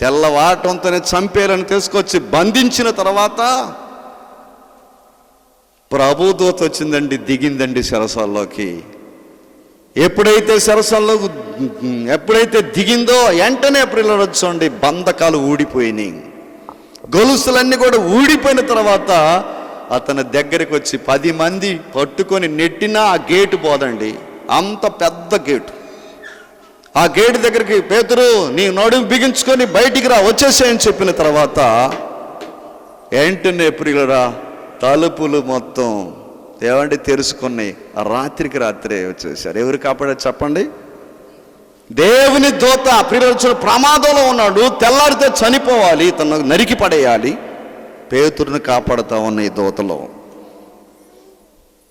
తెల్లవాటంతోనే చంపేయాలని తీసుకొచ్చి బంధించిన తర్వాత ప్రభుదూత వచ్చిందండి, దిగిందండి చెరసాల్లోకి. ఎప్పుడైతే దిగిందో వెంటనే ప్రియులారా చూడండి, బంధకాలు ఊడిపోయినాయి, గొలుసులన్నీ కూడా ఊడిపోయిన తర్వాత అతని దగ్గరికి వచ్చి 10 మంది పట్టుకొని నెట్టినా ఆ గేటు పోదండి, అంత పెద్ద గేటు. ఆ గేటు దగ్గరికి పేతురు నీ నడుము బిగించుకొని బయటికి రా, వచ్చేసాయని చెప్పిన తర్వాత వెంటనే ప్రియులారా తలుపులు మొత్తం ఏమంటే తెరుచుకున్నాయి. ఆ రాత్రికి రాత్రే వచ్చేసారు. ఎవరు కాపాడారు చెప్పండి? దేవుని దూత. ప్రియులారా ప్రమాదంలో ఉన్నాడు, తెల్లారితే చనిపోవాలి, తను నరికి పడేయాలి. పేతురుని కాపాడుతా ఉన్న ఈ దూతలో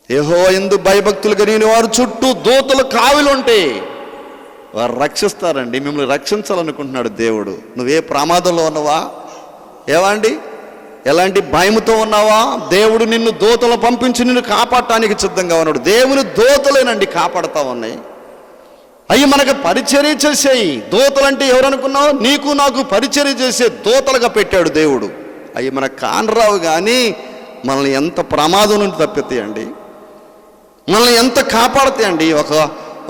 యెహోవా యందు భయభక్తులు కలిగిన వారు చుట్టూ దూతలు కావిలుంటే వారు రక్షిస్తారండి. మిమ్మల్ని రక్షించాలనుకుంటున్నాడు దేవుడు. నువ్వే ప్రమాదంలో ఉన్నావా? ఏవండి ఎలాంటి భయముతో ఉన్నావా? దేవుడు నిన్ను దూతలు పంపించి నిన్ను కాపాడటానికి సిద్ధంగా ఉన్నాడు. దేవుని దూతలేనండి కాపాడుతూ ఉన్నాయి. అవి మనకు పరిచర్య చేసేయి దూతలంటే ఎవరు అనుకున్నావు? నీకు నాకు పరిచర్య చేసే దూతలుగా పెట్టాడు దేవుడు. అవి మనకు కానరావు, కానీ మనల్ని ఎంత ప్రమాదం నుండి తప్పితాయండి, మనల్ని ఎంత కాపాడుతాయండి.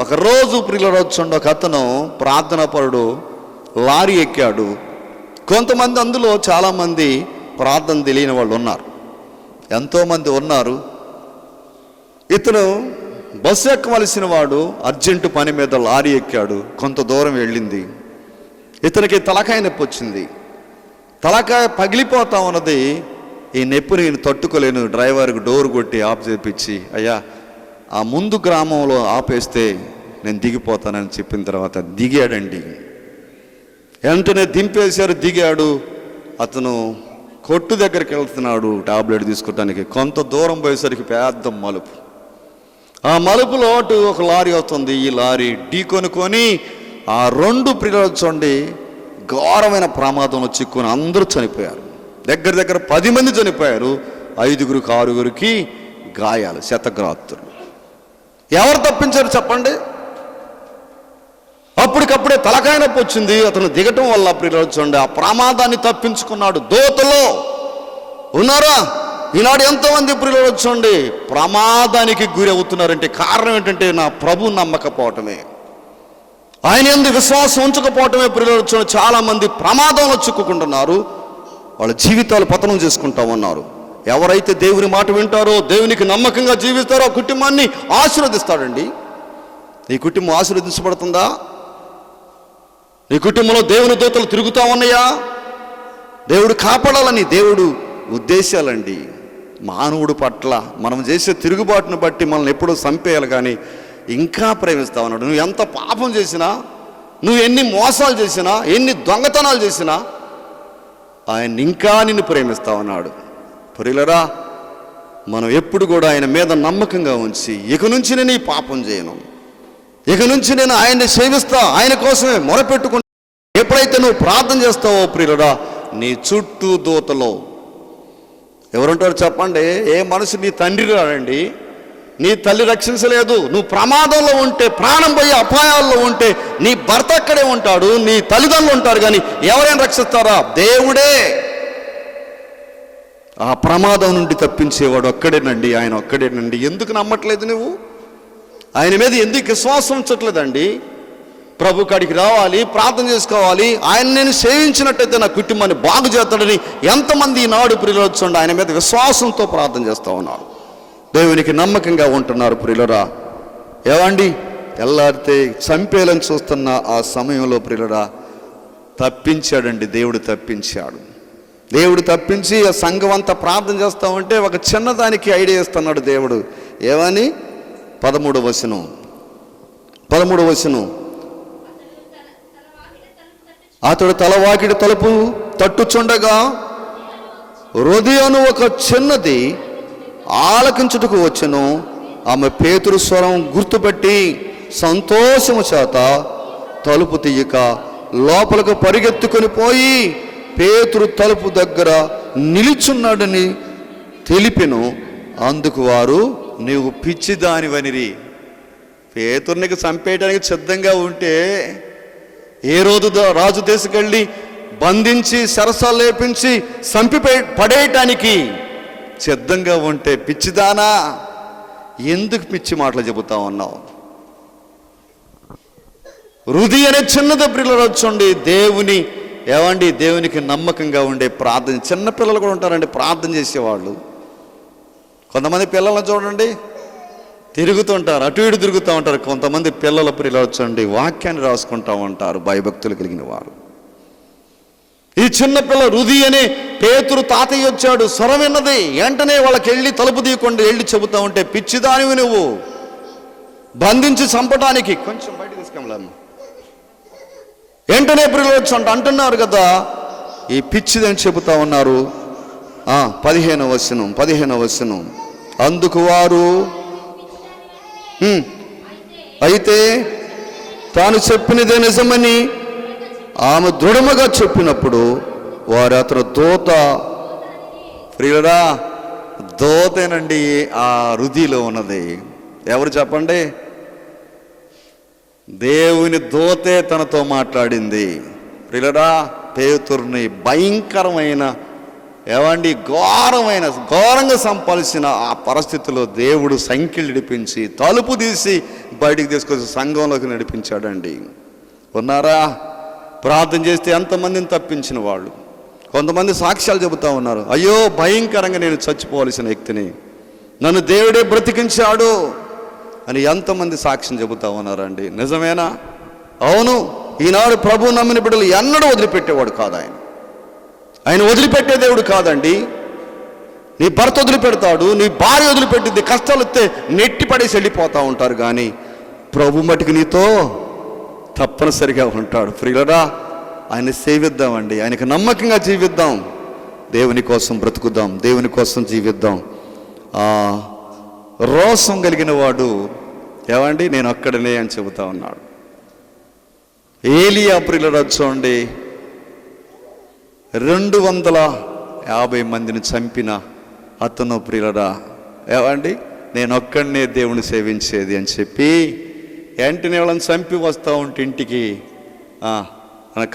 ఒక రోజు ప్రియులారా చూడండి, ఒక అతను ప్రార్థనాపరుడు లారీ ఎక్కాడు. కొంతమంది అందులో చాలామంది ప్రార్థన తెలియని వాళ్ళు ఉన్నారు, ఎంతోమంది ఉన్నారు. ఇతను బస్సు ఎక్కవలసిన వాడు అర్జెంటు పని మీద లారీ ఎక్కాడు. కొంత దూరం వెళ్ళింది, ఇతనికి తలకాయ నొప్పి వచ్చింది. తలకాయ పగిలిపోతా ఉన్నది. ఈ నొప్పిని నేను తట్టుకోలేను. డ్రైవర్కి డోర్ కొట్టి ఆఫ్ చేపించి, అయ్యా ఆ ముందు గ్రామంలో ఆపేస్తే నేను దిగిపోతానని చెప్పిన తర్వాత దిగాడండి. వెంటనే దింపేశారు, దిగాడు. అతను కొట్టు దగ్గరికి వెళ్తున్నాడు టాబ్లెట్ తీసుకోవడానికి. కొంత దూరం పోయేసరికి పెద్ద మలుపు. ఆ మలుపులో అటు ఒక లారీ అవుతుంది. ఈ లారీ ఢీకొనుకొని ఆ 2 ప్రియులు చూడండి ఘోరమైన ప్రమాదంలో చిక్కుని అందరూ చనిపోయారు. దగ్గర 10 మంది చనిపోయారు. 5గురికి 6గురికి గాయాలు, శతగ్రాత్రులు. ఎవరు తప్పించారు చెప్పండి? అప్పటికప్పుడే తలకాయ నొప్పి వచ్చింది. అతను దిగటం వల్ల ప్రియులు చూడండి ఆ ప్రమాదాన్ని తప్పించుకున్నాడు. దూతలో ఉన్నారా ఈనాడు ఎంతోమంది ప్రియులు చూడండి ప్రమాదానికి గురి అవుతున్నారంటే కారణం ఏంటంటే నా ప్రభు నమ్మకపోవటమే, ఆయన యందు విశ్వాసం ఉంచకపోవటమే. ప్రియులు చూడండి చాలా మంది ప్రమాదంలో చిక్కుకుంటున్నారు, వాళ్ళ జీవితాలు పతనం చేసుకుంటా ఉన్నారు. ఎవరైతే దేవుని మాట వింటారో, దేవునికి నమ్మకంగా జీవిస్తారో కుటుంబాన్ని ఆశీర్వదిస్తాడండి. నీ కుటుంబం ఆశీర్వదించబడుతుందా? నీ కుటుంబంలో దేవుని దూతలు తిరుగుతూ ఉన్నాయా? దేవుడు కాపాడాలని దేవుడు ఉద్దేశాలండి. మానవుడు పట్ల మనం చేసే తిరుగుబాటును బట్టి మనల్ని ఎప్పుడూ చంపేయాలి, కానీ ఇంకా ప్రేమిస్తా ఉన్నాడు. నువ్వు ఎంత పాపం చేసినా, నువ్వు ఎన్ని మోసాలు చేసినా, ఎన్ని దొంగతనాలు చేసినా ఆయన ఇంకా నిన్ను ప్రేమిస్తా ఉన్నాడు. ప్రియులరా మనం ఎప్పుడు కూడా ఆయన మీద నమ్మకంగా ఉంచి ఇక నుంచి నేను ఈ పాపం చేయను, ఇక నుంచి నేను ఆయన్ని సేవిస్తా, ఆయన కోసమే మొరపెట్టుకుంటా. ఎప్పుడైతే నువ్వు ప్రార్థన చేస్తావో ప్రియుడా, నీ చుట్టూ దూతలో ఎవరుంటారు చెప్పండి? ఏ మనిషి నీ తండ్రి రాడండి, నీ తల్లి రక్షించలేదు, నువ్వు ప్రమాదంలో ఉంటే, ప్రాణం పోయే అపాయాల్లో ఉంటే నీ భర్త అక్కడే ఉంటాడు, నీ తల్లిదండ్రులు ఉంటారు, కానీ ఎవరైనా రక్షిస్తారా? దేవుడే. ఆ ప్రమాదం నుండి తప్పించేవాడు ఒక్కడేనండి, ఆయన ఒక్కడేనండి. ఎందుకు నమ్మట్లేదు నువ్వు? ఆయన మీద ఎందుకు విశ్వాసం ఉంచట్లేదండి? ప్రభు కాడికి రావాలి, ప్రార్థన చేసుకోవాలి, ఆయన నేను సేవించినట్టయితే నా కుటుంబాన్ని బాగు చేస్తాడని ఎంతమంది ఈనాడు ప్రియులు చూడండి ఆయన మీద విశ్వాసంతో ప్రార్థన చేస్తూ ఉన్నారు, దేవునికి నమ్మకంగా ఉంటున్నారు. ప్రియులరా ఏవండి, తెల్లారితే చంపేయాలని చూస్తున్న ఆ సమయంలో ప్రియులరా తప్పించాడండి, దేవుడు తప్పించాడు. దేవుడు తప్పించి ఆ సంఘం అంతా ప్రార్థన చేస్తూ ఉంటే ఒక చిన్నదానికి ఐడియా ఇస్తున్నాడు దేవుడు. ఏమని? 13వ వచనం, అతడు తలవాకిడి తలుపు తట్టుచుండగా హృదయను ఒక చిన్నది ఆలకించుటకు వచ్చెను. ఆమె పేతురు స్వరం గుర్తుపెట్టి సంతోషము చేత తలుపు తీయక లోపలకు పరిగెత్తుకొని పోయి పేతురు తలుపు దగ్గర నిలుచున్నాడని తెలిపెను. అందుకు వారు, నీవు పిచ్చిదానివనిరి. పేతురునికి చంపేయడానికి సిద్ధంగా ఉంటే ఏ రోజు రాజు దేశకెళ్ళి బంధించి సరసాలు లేపించి చంపి పడేయటానికి సిద్ధంగా ఉంటే పిచ్చిదానా, ఎందుకు పిచ్చి మాటలు చెబుతా ఉన్నావు? హృది అనే చిన్నది ప్రియులు చూడండి, దేవుని ఏమండి, దేవునికి నమ్మకంగా ఉండే ప్రార్థన. చిన్నపిల్లలు కూడా ఉంటారండి ప్రార్థన చేసేవాళ్ళు. కొంతమంది పిల్లలను చూడండి తిరుగుతుంటారు, అటు ఇటు తిరుగుతూ ఉంటారు. కొంతమంది పిల్లల ప్రియులు చూడండి వాక్యాన్ని రాసుకుంటూ ఉంటారు, భయభక్తులు కలిగిన వారు. ఈ చిన్నపిల్ల హృది అని పేతురు తాతయ్య వచ్చాడు, స్వరం విన్నది, వెంటనే వాళ్ళకి వెళ్ళి తలుపు తీయకుండా వెళ్ళి చెబుతా ఉంటే పిచ్చిదానివి నువ్వు, బంధించి చంపడానికి కొంచెం బయట తీసుకెళ్ళాము. వెంటనే ప్రియులు వచ్చి అంటున్నారు కదా, ఈ పిచ్చిదని చెబుతా ఉన్నారు. 15వ వచనం, అందుకు వారు అయితే తాను చెప్పినదే నిజమని ఆమె దృఢముగా చెప్పినప్పుడు వారు అతను దూత, ప్రియుడా దూతేనండి ఆ హృదిలో ఉన్నది. ఎవరు చెప్పండి? దేవుని దూతే తనతో మాట్లాడింది. ప్రియుడా పేతురుని భయంకరమైన ఏమండి ఘోరంగా సంపాల్సిన ఆ పరిస్థితిలో దేవుడు సంఖ్యలు నడిపించి తలుపు తీసి బయటికి తీసుకొచ్చి సంఘంలోకి నడిపించాడండి. ఉన్నారా? ప్రార్థన చేస్తే ఎంతమందిని తప్పించిన వాళ్ళు. కొంతమంది సాక్ష్యాలు చెబుతూ ఉన్నారు, అయ్యో భయంకరంగా నేను చచ్చిపోవలసిన వ్యక్తిని నన్ను దేవుడే బ్రతికించాడు అని ఎంతమంది సాక్ష్యం చెబుతూ ఉన్నారండి. నిజమేనా? అవును. ఈనాడు ప్రభు నమ్మిన బిడ్డలు ఎన్నడూ వదిలిపెట్టేవాడు కాదు ఆయన వదిలిపెట్టే దేవుడు కాదండి. నీ భర్త వదిలిపెడతాడు, నీ భార్య వదిలిపెట్టింది, కష్టాలు వస్తే నెట్టి పడేసి వెళ్ళిపోతూ ఉంటారు, కానీ ప్రభు మటుకు నీతో తప్పనిసరిగా ఉంటాడు. ప్రియులరా ఆయన సేవిద్దామండి, ఆయనకు నమ్మకంగా జీవిద్దాం, దేవుని కోసం బ్రతుకుదాం, దేవుని కోసం జీవిద్దాం. రోషం కలిగిన వాడు ఏమండి నేను అక్కడనే అని చెబుతా ఉన్నాడు. ఏలియా ప్రియులరా చూడండి 250 మందిని చంపిన అతను ప్రియులరా ఏమండి నేను ఒక్కడనే దేవుని సేవించేది అని చెప్పి వెంటనే వాళ్ళని చంపి వస్తూ ఉంటే ఇంటికి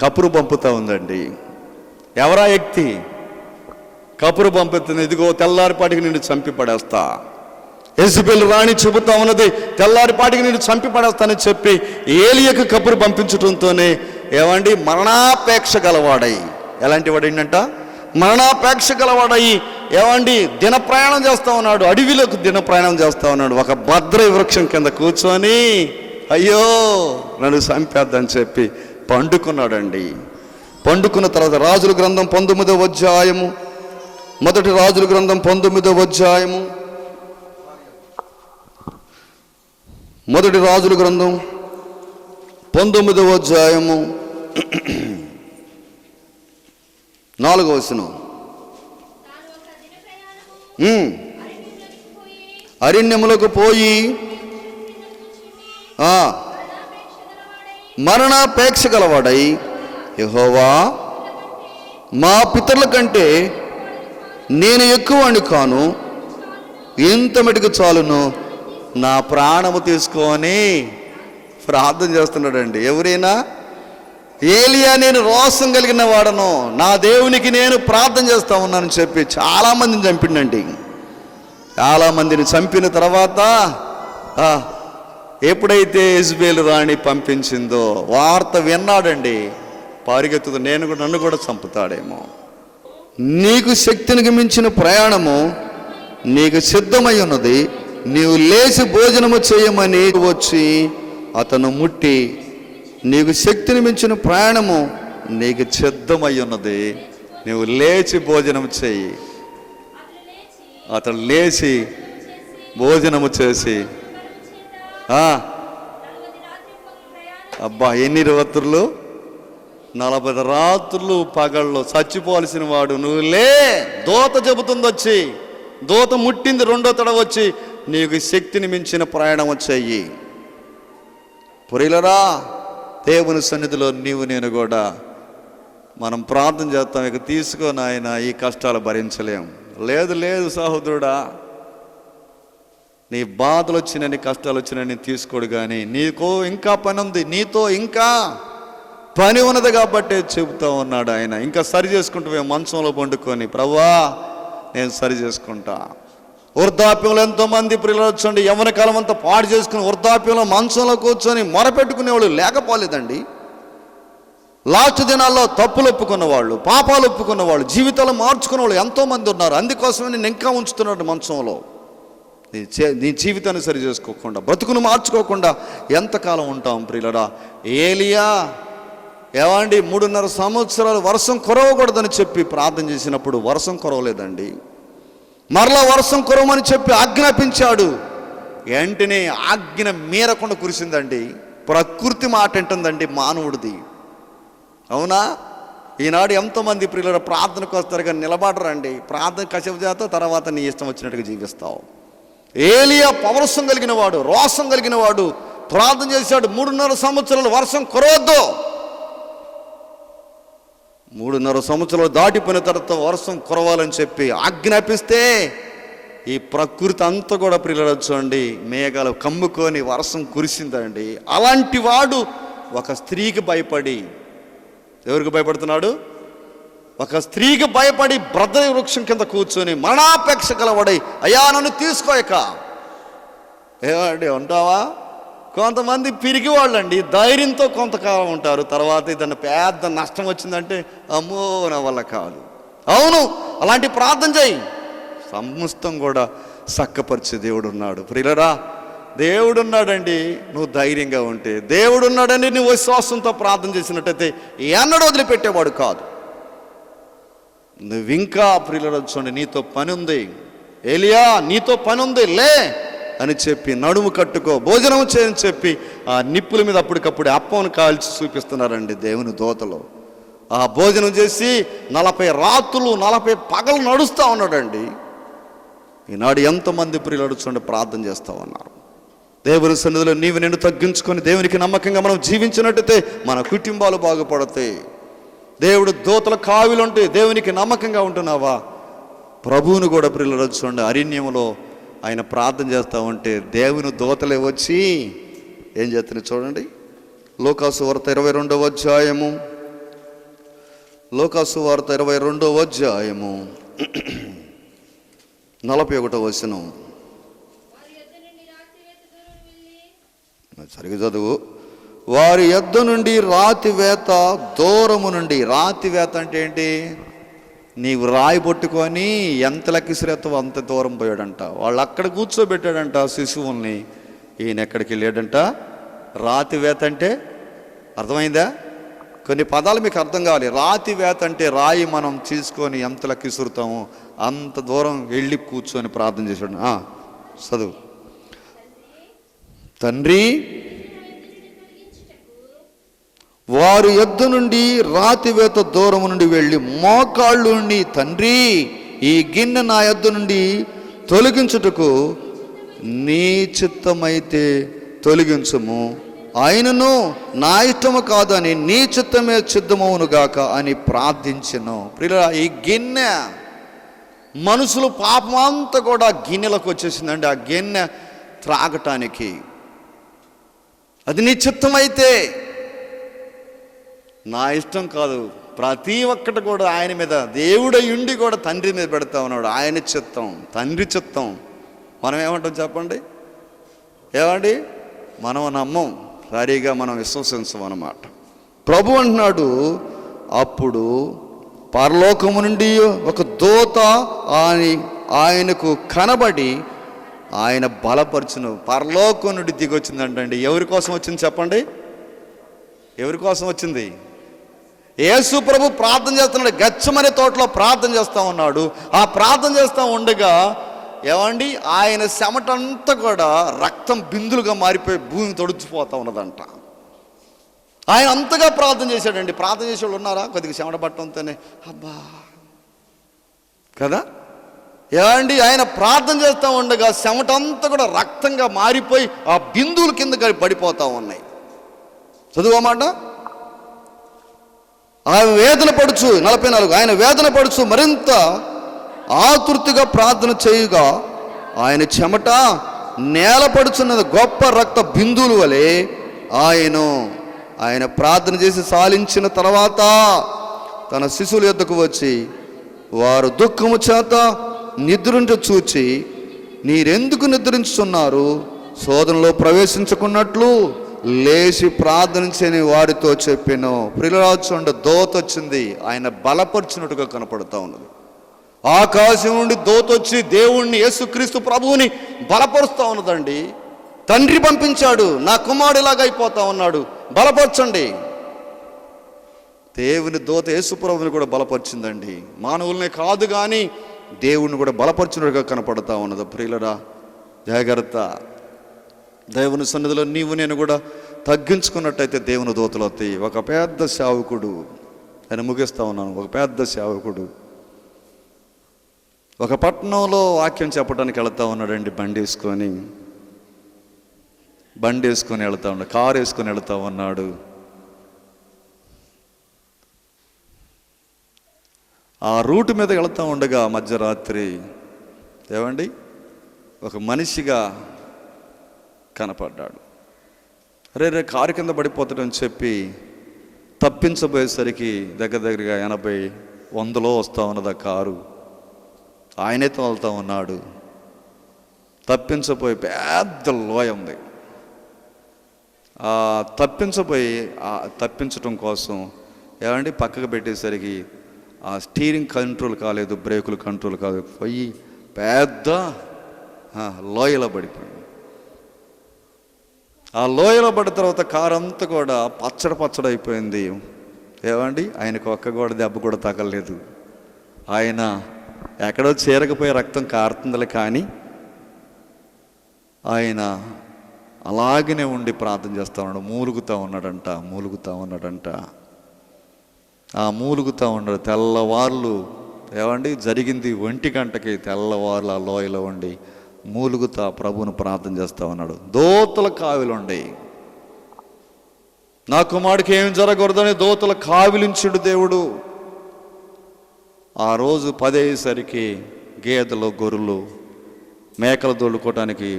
కపురు పంపుతూ ఉందండి. ఎవరా వ్యక్తి? కపురు పంపుతుంది, ఇదిగో తెల్లారిపాటికి నిన్ను చంపి పడేస్తా. యెజబెల్ రాణి చెబుతా ఉన్నది, తెల్లారిపాటికి నిన్ను చంపి పడేస్తానని చెప్పి ఏలియాకు కపురు పంపించడంతోనే ఏమండి మరణాపేక్ష గలవాడై, ఎలాంటి వాడు ఏంటంట? మరణాపేక్ష గలవాడయి ఏమండి దిన ప్రయాణం చేస్తూ ఉన్నాడు, అడవిలోకి దిన ప్రయాణం చేస్తూ ఉన్నాడు. ఒక భద్ర వృక్షం కింద కూర్చొని అయ్యో నన్ను చంపేద్దని చెప్పి పండుకున్నాడండి. పండుకున్న తర్వాత రాజుల గ్రంథం 19వ అధ్యాయము, మొదటి రాజుల గ్రంథం 19వ అధ్యాయము, మొదటి రాజుల గ్రంథం 19వ అధ్యాయము 4వ వచనం, అరణ్యములకు పోయి మరణాపేక్ష గలవాడై, యెహోవా మా పితరుల కంటే నేను ఎక్కువని కాను, ఇంత మటుకు చాలును, నా ప్రాణము తీసుకొని ప్రార్థన చేస్తున్నాడండి. ఎవరైనా ఏలియా నేను రోషం కలిగిన వాడను, నా దేవునికి నేను ప్రార్థన చేస్తా ఉన్నానని చెప్పి చాలామందిని చంపిండండి. చాలామందిని చంపిన తర్వాత ఎప్పుడైతే యెజబెలు రాణి పంపించిందో వార్త విన్నాడండి. పరిగెత్తుతూ నన్ను కూడా చంపుతాడేమో, నీకు శక్తికి మించిన ప్రయాణము నీకు సిద్ధమై ఉన్నది, నీవు లేచి భోజనము చేయమని వచ్చి అతను ముట్టి, నీకు శక్తిని మించిన ప్రయాణము నీకు సిద్ధమై ఉన్నది, నీవు లేచి భోజనం చేయి. అతను లేచి భోజనము చేసి అబ్బా ఎన్ని రాత్రులు, 40 రాత్రులు పగళ్ళు చచ్చిపోవలసిన వాడు నువ్వు లే, దూత చెబుతుంది వచ్చి, దూత ముట్టింది 2వ తడ వచ్చి, నీకు శక్తిని మించిన ప్రయాణం వచ్చాయి. ప్రియులరా, దేవుని సన్నిధిలో నీవు నేను కూడా మనం ప్రార్థన చేస్తాం. ఇక తీసుకొని ఆయన ఈ కష్టాలు భరించలేం. లేదు సహోదరుడా, నీ బాధలు వచ్చినా నీ కష్టాలు వచ్చినా నేను తీసుకోడు, కానీ నీకో ఇంకా పని ఉంది, నీతో ఇంకా పని ఉన్నది కాబట్టి చెబుతా ఉన్నాడు ఆయన. ఇంకా సరి చేసుకుంటూ మంచంలో పండుకొని, ప్రభువా నేను సరి చేసుకుంటా. వృద్ధాప్యంలో ఎంతోమంది పిల్లలు వచ్చండి, యవ్వన కాలం అంతా పాడు చేసుకుని వృద్ధాప్యంలో మంచంలో కూర్చొని మొరపెట్టుకునేవాళ్ళు లేకపోలేదండి. లాస్ట్ దినాల్లో తప్పులు ఒప్పుకున్న వాళ్ళు, పాపాలు ఒప్పుకున్న వాళ్ళు, జీవితాలు మార్చుకున్న వాళ్ళు ఎంతోమంది ఉన్నారు. అందుకోసమే నేను ఇంకా ఉంచుతున్నాడు మంచంలో. నీ జీవితాన్ని సరి చేసుకోకుండా, బ్రతుకును మార్చుకోకుండా ఎంతకాలం ఉంటాం ప్రియులరా? ఏలియా ఏమండి 3.5 సంవత్సరాలు వర్షం కురవకూడదని చెప్పి ప్రార్థన చేసినప్పుడు వర్షం కురవలేదండి. మరలా వర్షం కురవమని చెప్పి ఆజ్ఞాపించాడు, వెంటనే ఆజ్ఞ మీరకుండా కురిసిందండి. ప్రకృతి మాట అంటుందండి మానవుడిది. అవునా? ఈనాడు ఎంతోమంది ప్రియుల ప్రార్థనకు వస్తారు కానీ నిలబడరండి. ప్రార్థన కసేపు చేత తర్వాత నీ ఇష్టం వచ్చినట్టుగా జీవిస్తావు. ఏలియా పౌరుషం కలిగిన వాడు, రోషం కలిగిన వాడు, ప్రార్థన చేశాడు. 3.5 సంవత్సరాలు వర్షం కురవద్దు. 3.5 సంవత్సరాలు దాటిపోయిన తర్వాత వర్షం కురవాలని చెప్పి ఆజ్ఞాపిస్తే ఈ ప్రకృతి అంతా కూడా ప్రియులు చూడండి మేఘాలు కమ్ముకొని వర్షం కురిసిందండి. అలాంటి వాడు ఒక స్త్రీకి భయపడి, ఎవరికి భయపడుతున్నాడు? ఒక స్త్రీకి భయపడి బ్రద్దరి వృక్షం కింద కూర్చొని మరణాపేక్ష కలవాడై, అయ్యా నన్ను తీసుకోయక ఏమండి ఉంటావా? కొంతమంది పిరిగి వాళ్ళండి, ధైర్యంతో కొంతకాలం ఉంటారు, తర్వాత ఏదన్నా పెద్ద నష్టం వచ్చిందంటే అమ్మో నా వల్ల కాదు. అవును, అలాంటి ప్రార్థన చేయి, సమస్తం కూడా చక్కపరిచే దేవుడు ఉన్నాడు. ప్రియులరా, దేవుడున్నాడండి. నువ్వు ధైర్యంగా ఉంటే, దేవుడున్నాడండి నువ్వు విశ్వాసంతో ప్రార్థన చేసినట్టయితే ఎన్నడూ వదిలిపెట్టేవాడు కాదు. నువ్వు ఇంకా ప్రియులరా చూడండి, నీతో పని ఉంది ఏలియా, నీతో పని ఉంది, లే అని చెప్పి నడుము కట్టుకో, భోజనం చేయని చెప్పి ఆ నిప్పుల మీద అప్పటికప్పుడు అప్పను కాల్చి చూపిస్తున్నారండి దేవుని దూతలు. ఆ భోజనం చేసి 40 రాత్రులు 40 పగలు నడుస్తూ ఉన్నాడండి. ఈనాడు ఎంతమంది ప్రియులు చూడండి ప్రార్థన చేస్తూ ఉన్నారు. దేవుని సన్నిధిలో నీవు నేను తగ్గించుకొని దేవునికి నమ్మకంగా మనం జీవించినట్టయితే మన కుటుంబాలు బాగుపడతాయి. దేవుడు దూతల కావిలు ఉంటే దేవునికి నమ్మకంగా ఉంటున్నావా? ప్రభువును కూడా ప్రియులు చూడండి అరణ్యంలో ఆయన ప్రార్థన చేస్తూ ఉంటే దేవుని దూతలే వచ్చి ఏం చేస్తున్నాయి చూడండి. లోకాసు వార్త 22వ అధ్యాయము, లోకాసు వార్త 22వ అధ్యాయము 41వ వచనం. సరిగ్గా చదువు. వారి యొద్ద నుండి రాతివేత దూరము నుండి. రాతివేత అంటే ఏంటి? నీవు రాయి పట్టుకొని ఎంత లెక్కిసిరేస్తావో అంత దూరం పోయాడంట. వాళ్ళు అక్కడ కూర్చోబెట్టాడంట శిశువుల్ని. ఈయన ఎక్కడికి వెళ్ళాడంట? రాతివేత అంటే అర్థమైందా? కొన్ని పదాలు మీకు అర్థం కావాలి. రాతివేత అంటే రాయి మనం తీసుకొని ఎంత లెక్కిసురుతామో అంత దూరం వెళ్ళి కూర్చొని ప్రార్థన చేశాడు. చదువు. తండ్రి, వారి యొద్ద నుండి రాతివేత దూరము నుండి వెళ్ళి మోకాళ్ళు నుండి, తండ్రి ఈ గిన్నె నా యొద్ద నుండి తొలగించుటకు నీ చిత్తమైతే తొలగించము, ఆయనను నా ఇష్టము కాదు అని నీ చిత్తమే సిద్ధమవునుగాక అని ప్రార్థించెను. ప్రియులారా, ఈ గిన్నె మనుషులు పాపమంతా కూడా గిన్నెలకు వచ్చేసిందండి. ఆ గిన్నె త్రాగటానికి అది నీ చిత్తమైతే, నా ఇష్టం కాదు, ప్రతి ఒక్కటి కూడా ఆయన మీద దేవుడై ఉండి కూడా తండ్రి మీద పెడతా ఉన్నాడు. ఆయన చిత్తం, తండ్రి చిత్తం. మనం ఏమంటాం చెప్పండి? ఏమండి, మనం నమ్మం, సరిగా మనం విశ్వసించం అన్నమాట. ప్రభు అంటున్నాడు, అప్పుడు పరలోకము నుండి ఒక దూత ఆయనకు కనబడి ఆయన బలపరచును. పరలోకం నుండి దిగి వచ్చిందంటండి. ఎవరి కోసం వచ్చింది చెప్పండి? ఎవరి కోసం వచ్చింది? యేసు ప్రభు ప్రార్థన చేస్తున్నాడు. గెత్సేమనే తోటలో ప్రార్థన చేస్తూ ఉన్నాడు. ఆ ప్రార్థన చేస్తూ ఉండగా ఏమండి, ఆయన చెమటంతా కూడా రక్తం బిందులుగా మారిపోయి భూమి తొడిచిపోతూ ఉన్నదంట. ఆయన అంతగా ప్రార్థన చేశాడండి. ప్రార్థన చేసేవాళ్ళు ఉన్నారా? కొద్దిగా చెమట పట్టడంతోనే అబ్బా కదా. ఏమండి, ఆయన ప్రార్థన చేస్తూ ఉండగా చెమటంతా కూడా రక్తంగా మారిపోయి ఆ బిందువుల కింద పడిపోతూ ఉన్నాయి. చదువుమాట, ఆయన వేదన పడుచు 44 ఆయన వేదన పడుచు మరింత ఆతృతిగా ప్రార్థన చేయుగా ఆయన చెమట నేలపడుచున్నది గొప్ప రక్త బిందువుల వలె ఆయన ప్రార్థన చేసి సాలించిన తర్వాత తన శిశువుల యొద్దకు వచ్చి వారు దుఃఖము చేత నిద్రించ చూచి, నీరెందుకు నిద్రించుతున్నారు? శోధనలో ప్రవేశించుకున్నట్లు లేచి ప్రార్థించని వారితో చెప్పాను. ప్రియులారా, దోత వచ్చింది, ఆయన బలపరిచినట్టుగా కనపడుతూ ఉన్నది. ఆకాశం నుండి దోత వచ్చి దేవుణ్ణి, యేసుక్రీస్తు ప్రభువుని బలపరుస్తూ ఉన్నదండి. తండ్రి పంపించాడు, నా కుమారుడు ఇలాగ అయిపోతా ఉన్నాడు, బలపరచండి. దేవుని దోత యేసు ప్రభువుని కూడా బలపరిచిందండి. మానవులనే కాదు కానీ దేవుణ్ణి కూడా బలపరిచినట్టుగా కనపడతా ఉన్నది. ప్రియులరా, జాగ్రత్త. దేవుని సన్నిధిలో నీవు నేను కూడా తగ్గించుకున్నట్టయితే దేవుని దోతలు వస్తాయి. ఒక పెద్ద సేవకుడు, నేను ముగిస్తా ఉన్నాను, ఒక పెద్ద సేవకుడు ఒక పట్టణంలో వాక్యం చెప్పడానికి వెళుతూ ఉన్నాడండి. బండి వేసుకొని వెళుతూ ఉన్నాడు, కారు వేసుకొని వెళుతూ ఉన్నాడు. ఆ రూట్ మీద వెళుతూ ఉండగా మధ్యరాత్రి ఏమండి ఒక మనిషిగా కనపడ్డాడు. రే కారు కింద పడిపోతాడని చెప్పి తప్పించబోయేసరికి దగ్గరగా 80-100లో వస్తూ ఉన్నది ఆ కారు. ఆయనే తోలుతూ ఉన్నాడు. తప్పించబోయి పెద్ద లోయ ఉంది. తప్పించటం కోసం ఏమండి పక్కకు పెట్టేసరికి ఆ స్టీరింగ్ కంట్రోల్ కాలేదు, బ్రేకులు కంట్రోల్ కాలేదు, పోయి పెద్ద లోయలో పడిపోయింది. ఆ లోయలో పడిన తర్వాత కారు అంతా కూడా పచ్చడైపోయింది. ఏమండి, ఆయనకు ఒక్క కూడా దెబ్బ కూడా తగలలేదు. ఆయన ఎక్కడో చేరకపోయి రక్తం కారుతుందిలే కానీ ఆయన అలాగనే ఉండి ప్రార్థన చేస్తూ ఉన్నాడు. మూలుగుతూ ఉన్నాడంట. ఆ మూలుగుతూ ఉన్నాడు. తెల్లవార్లు ఏమండి జరిగింది 1 గంటకి. తెల్లవార్లు ఆ లోయలో ఉండి మూలుగుతా ప్రభువును ప్రార్థన చేస్తూ ఉన్నాడు. దోతల కావిలు ఉండి, నా కుమారుడికి ఏం జరగకూడదని దోతల కావిలించుడు దేవుడు. ఆ రోజు 10 అయ్యేసరికి గేదెలు, గొర్రెలు, మేకలు దొల్లుకోవటానికి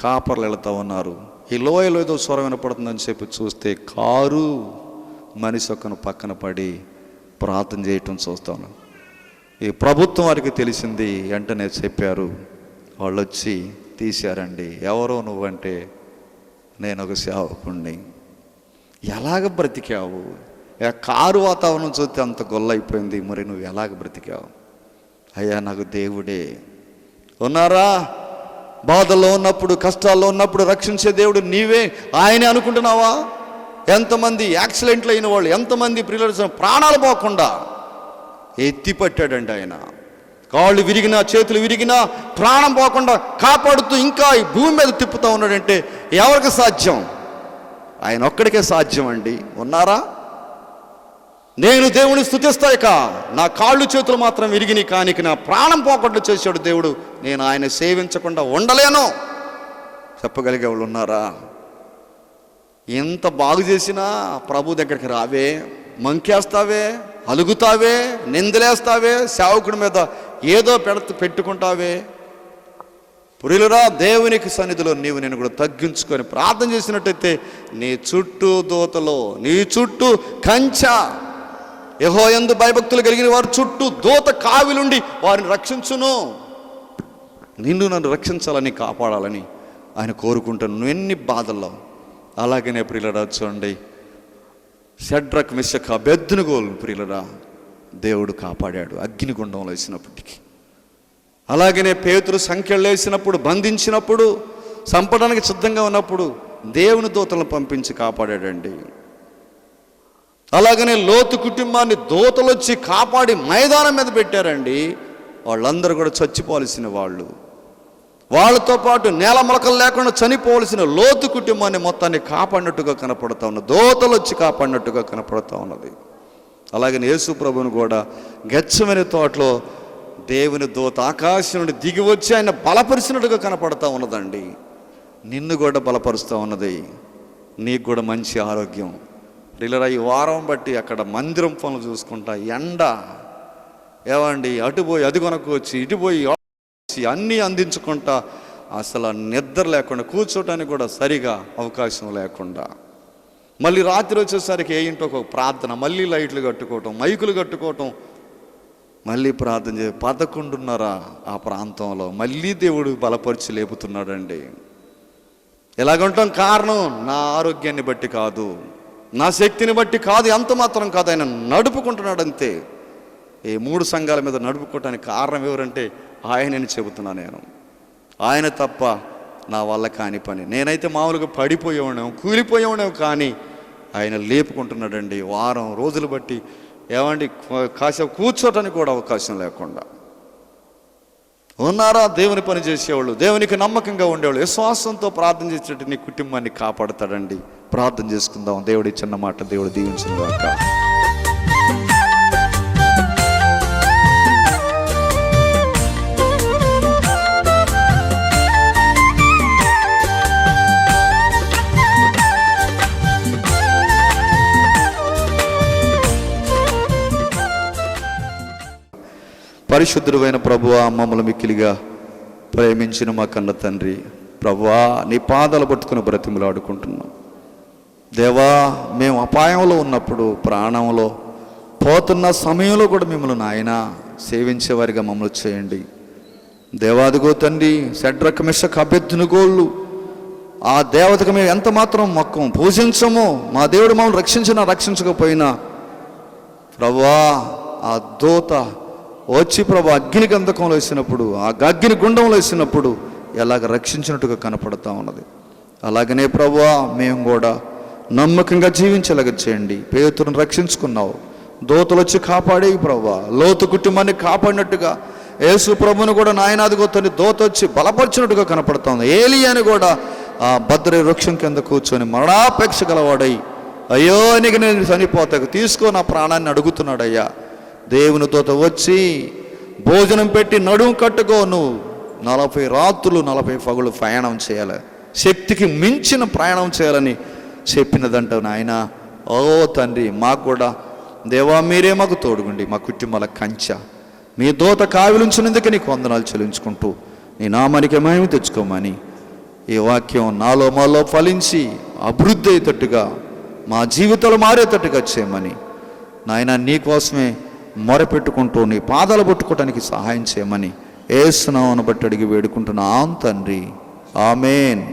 కాపర్లు వెళుతూ ఉన్నారు. ఈ లోయలో ఏదో స్వరం వినపడుతుందని చెప్పి చూస్తే కారు మనిషి ఒక్కను పక్కన పడి ప్రార్థన చేయటం చూస్తాను. ఈ ప్రభుత్వం వారికి తెలిసింది, వెంటనే చెప్పారు. వాళ్ళు వచ్చి తీశారండి. ఎవరో నువ్వంటే నేను ఒక సేవకుణ్ణి. ఎలాగ బ్రతికావు? కారు వాతావరణం చూస్తే అంత గొల్లైపోయింది, మరి నువ్వు ఎలాగ బ్రతికావు? అయ్యా, నాకు దేవుడే ఉన్నారా? బాధల్లో ఉన్నప్పుడు, కష్టాల్లో ఉన్నప్పుడు రక్షించే దేవుడు నీవే, ఆయనే అనుకుంటున్నావా? ఎంతమంది యాక్సిడెంట్లు అయిన వాళ్ళు, ఎంతమంది ప్రియుల ప్రాణాలు పోకుండా ఎత్తి పట్టాడండి ఆయన. కాళ్ళు విరిగినా, చేతులు విరిగినా ప్రాణం పోకుండా కాపాడుతూ ఇంకా ఈ భూమి మీద తిప్పుతూ ఉన్నాడంటే ఎవరికి సాధ్యం? ఆయన ఒక్కడికే సాధ్యం అండి. ఉన్నారా? నేను దేవుని స్తుతిస్తాయిక నా కాళ్ళు చేతులు మాత్రం విరిగినాయి, కానీ నా ప్రాణం పోకుండా చేశాడు దేవుడు. నేను ఆయన సేవించకుండా ఉండలేను చెప్పగలిగే వాళ్ళు ఉన్నారా? ఎంత బాగు చేసినా ప్రభు దగ్గరికి రావే, మంకేస్తావే, అలుగుతావే, నిందలేస్తావే, సేవకుడి మీద ఏదో పెట్టుకుంటావే. ప్రియులారా, దేవునికి సన్నిధిలో నీవు నేను కూడా తగ్గించుకొని ప్రార్థన చేసినట్టయితే నీ చుట్టూ దూతలో, నీ చుట్టూ కంచె, యెహోవాయందు భయభక్తులు కలిగిన వారి చుట్టూ దూత కావిలుండి వారిని రక్షించును. నిన్ను నన్ను రక్షించాలని, కాపాడాలని ఆయన కోరుకుంటాను. నువ్వు ఎన్ని బాధల్లో. అలాగనే ప్రియులారా చూడండి, షడ్రక్, మెషక్, అబేద్నెగోలు ప్రియులారా దేవుడు కాపాడాడు అగ్నిగుండంలో వేసినప్పటికీ. అలాగనే పేతురు సంఖ్యలు వేసినప్పుడు, బంధించినప్పుడు, చంపడానికి సిద్ధంగా ఉన్నప్పుడు దేవుని దూతలను పంపించి కాపాడాడండి. అలాగనే లోతు కుటుంబాన్ని దూతలు వచ్చి కాపాడి మైదానం మీద పెట్టారండి. వాళ్ళందరూ కూడా చచ్చిపోవలసిన వాళ్ళు, వాళ్ళతో పాటు నేల మొలకలు లేకుండా చనిపోవలసిన లోతు కుటుంబాన్ని మొత్తాన్ని కాపాడినట్టుగా కనపడుతూ ఉన్నది, దూతలు వచ్చి కాపాడినట్టుగా కనపడుతూ ఉన్నది. అలాగనే యేసు ప్రభువును కూడా గెత్సెమనే తోటలో దేవుని దూత ఆకాశం నుండి దిగి వచ్చి ఆయన బలపరిచినట్టుగా కనపడుతూ ఉన్నదండి. నిన్ను కూడా బలపరుస్తూ ఉన్నది, నీకు కూడా మంచి ఆరోగ్యం. ప్రియులారా, ఈ వారం బట్టి అక్కడ మందిరం పనులు చూసుకుంటా, ఎండ ఏవండి, అటుపోయి అది కొనుక్కొచ్చి, ఇటుపోయి అన్నీ అందించుకుంటా, అసలు నిద్ర లేకుండా, కూర్చోటానికి కూడా సరిగా అవకాశం లేకుండా, మళ్ళీ రాత్రి వచ్చేసరికి ఏ ఇంట్లో ఒక ప్రార్థన, మళ్ళీ లైట్లు కట్టుకోవటం, మైకులు కట్టుకోవటం, మళ్ళీ ప్రార్థన 11:30 ఆ ప్రాంతంలో మళ్ళీ దేవుడు బలపరిచి లేపుతున్నాడండి. ఎలాగంటాం? కారణం నా ఆరోగ్యాన్ని బట్టి కాదు, నా శక్తిని బట్టి కాదు, ఎంత మాత్రం కాదు, ఆయన నడుపుకుంటున్నాడు అంతే. ఈ 3 సంఘాల మీద నడుపుకోవటానికి కారణం ఎవరంటే ఆయనని చెబుతున్నా నేను. ఆయన తప్ప నా వల్ల కాని పని. నేనైతే మామూలుగా పడిపోయేవాడేమో, కూలిపోయేవాడేమో, కానీ ఆయన లేపుకుంటున్నాడండి. వారం రోజులు బట్టి ఏమండి, కాసేపు కూర్చోటానికి కూడా అవకాశం లేకుండా ఉన్నారా? దేవుని పని చేసేవాళ్ళు, దేవునికి నమ్మకంగా ఉండేవాళ్ళు, విశ్వాసంతో ప్రార్థన చేసేటట్టు నీ కుటుంబాన్ని కాపాడుతాడండి. ప్రార్థన చేసుకుందాం. దేవుడి చిన్న మాట దేవుడు దీవించుగాక. పరిశుద్ధుడైన ప్రభువా, మమ్మల్ని మిక్కిలిగా ప్రేమించిన మా కన్న తండ్రి, ప్రభువా నీ పాదాలు పట్టుకుని బ్రతిమలాడుకుంటున్నాం. దేవా, మేము అపాయంలో ఉన్నప్పుడు, ప్రాణంలో పోతున్న సమయంలో కూడా మిమ్మల్ని నాయన సేవించేవారిగా మమ్మల్ని చేయండి. దేవాదిగో తండ్రి, షడ్రక్, మెషక్, అబేద్నెగోలు ఆ దేవతకు మేము ఎంత మాత్రం మొక్కం పూజించము. మా దేవుడు మమ్మల్ని రక్షించినా రక్షించకపోయినా ప్రభువా, ఆ దూత వచ్చి ప్రభు అగ్ని గంధకంలో వేసినప్పుడు, ఆ అగ్ని గుండంలో వేసినప్పుడు ఎలాగ రక్షించినట్టుగా కనపడుతూ ఉన్నది. అలాగనే ప్రభువా, మేము కూడా నమ్మకంగా జీవించేలాగా చేయండి. పేతురును రక్షించుకున్నావు, దూతలు వచ్చి కాపాడే ప్రభువా, లోతు కుటుంబాన్ని కాపాడినట్టుగా యేసు ప్రభువును కూడా నాయనాదిగోతని దూత వచ్చి బలపరిచినట్టుగా కనపడుతుంది. ఏలియాని కూడా ఆ భద్ర వృక్షం కింద కూర్చొని మరణాపేక్ష గలవాడై, అయ్యో నీకు నేను చనిపోతాకు, తీసుకో నా ప్రాణాన్ని అడుగుతున్నాడయ్యా. దేవుని దూత వచ్చి భోజనం పెట్టి నడుము కట్టుకో, నువ్వు 40 రాత్రులు 40 పగలు ప్రయాణం చేయాలి, శక్తికి మించిన ప్రయాణం చేయాలని చెప్పినదంట నాయన. ఓ తండ్రి, మాకు కూడా దేవా మీరే మాకు తోడుగుండి, మా కుటుంబాల కంచె, మీ దూత కావిలించినందుకే నీకు వందనాలు చెల్లించుకుంటూ నీ నామానికి మహిమ తెచ్చుకోమని ఈ వాక్యం నాలో మాలో ఫలించి అభివృద్ధి అయ్యేటట్టుగా, మా జీవితాలు మారేటట్టుగా చేయమని నాయన నీకోసమే మొరపెట్టుకుంటూ నీ పాదాలు పట్టుకోవటానికి సహాయం చేయమని యేసు నామమును బట్టి అడిగి వేడుకుంటున్నాం తండ్రి. ఆమేన్.